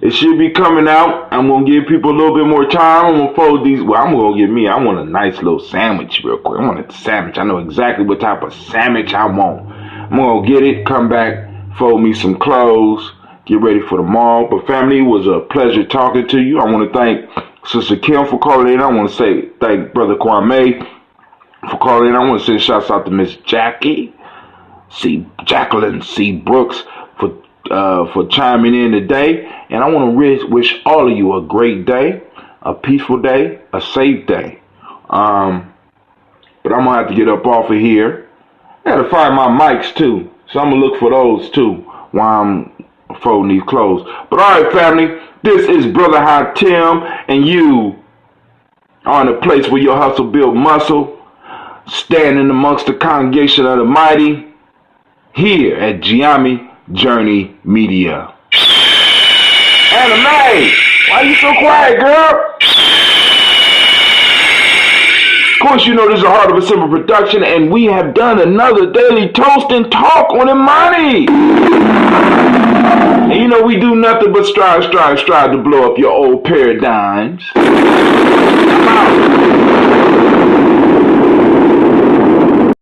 It should be coming out. I'm going to give people a little bit more time. I'm going to fold these. Well, I'm going to get me. I want a nice little sandwich real quick. I want a sandwich. I know exactly what type of sandwich I want. I'm going to get it, come back, fold me some clothes, get ready for tomorrow. But family, it was a pleasure talking to you. I want to thank Sister Kim for calling in. I want to say thank Brother Kwame for calling in. I want to send shouts out to Miss Jacqueline C. Brooks for chiming in today. And I want to wish all of you a great day, a peaceful day, a safe day. But I'm going to have to get up off of here. I got to find my mics too. So I'm going to look for those too while I'm folding these clothes. But all right, family, this is Brother Hatim, and you are in a place where your hustle build muscle, standing amongst the congregation of the mighty, here at Gye-Nyame Journey Media. Anime, why you so quiet, girl? Of course, you know this is a Heart of a Simple production, and we have done another daily toast and talk on Imani. And you know we do nothing but strive to blow up your old paradigms. I'm out.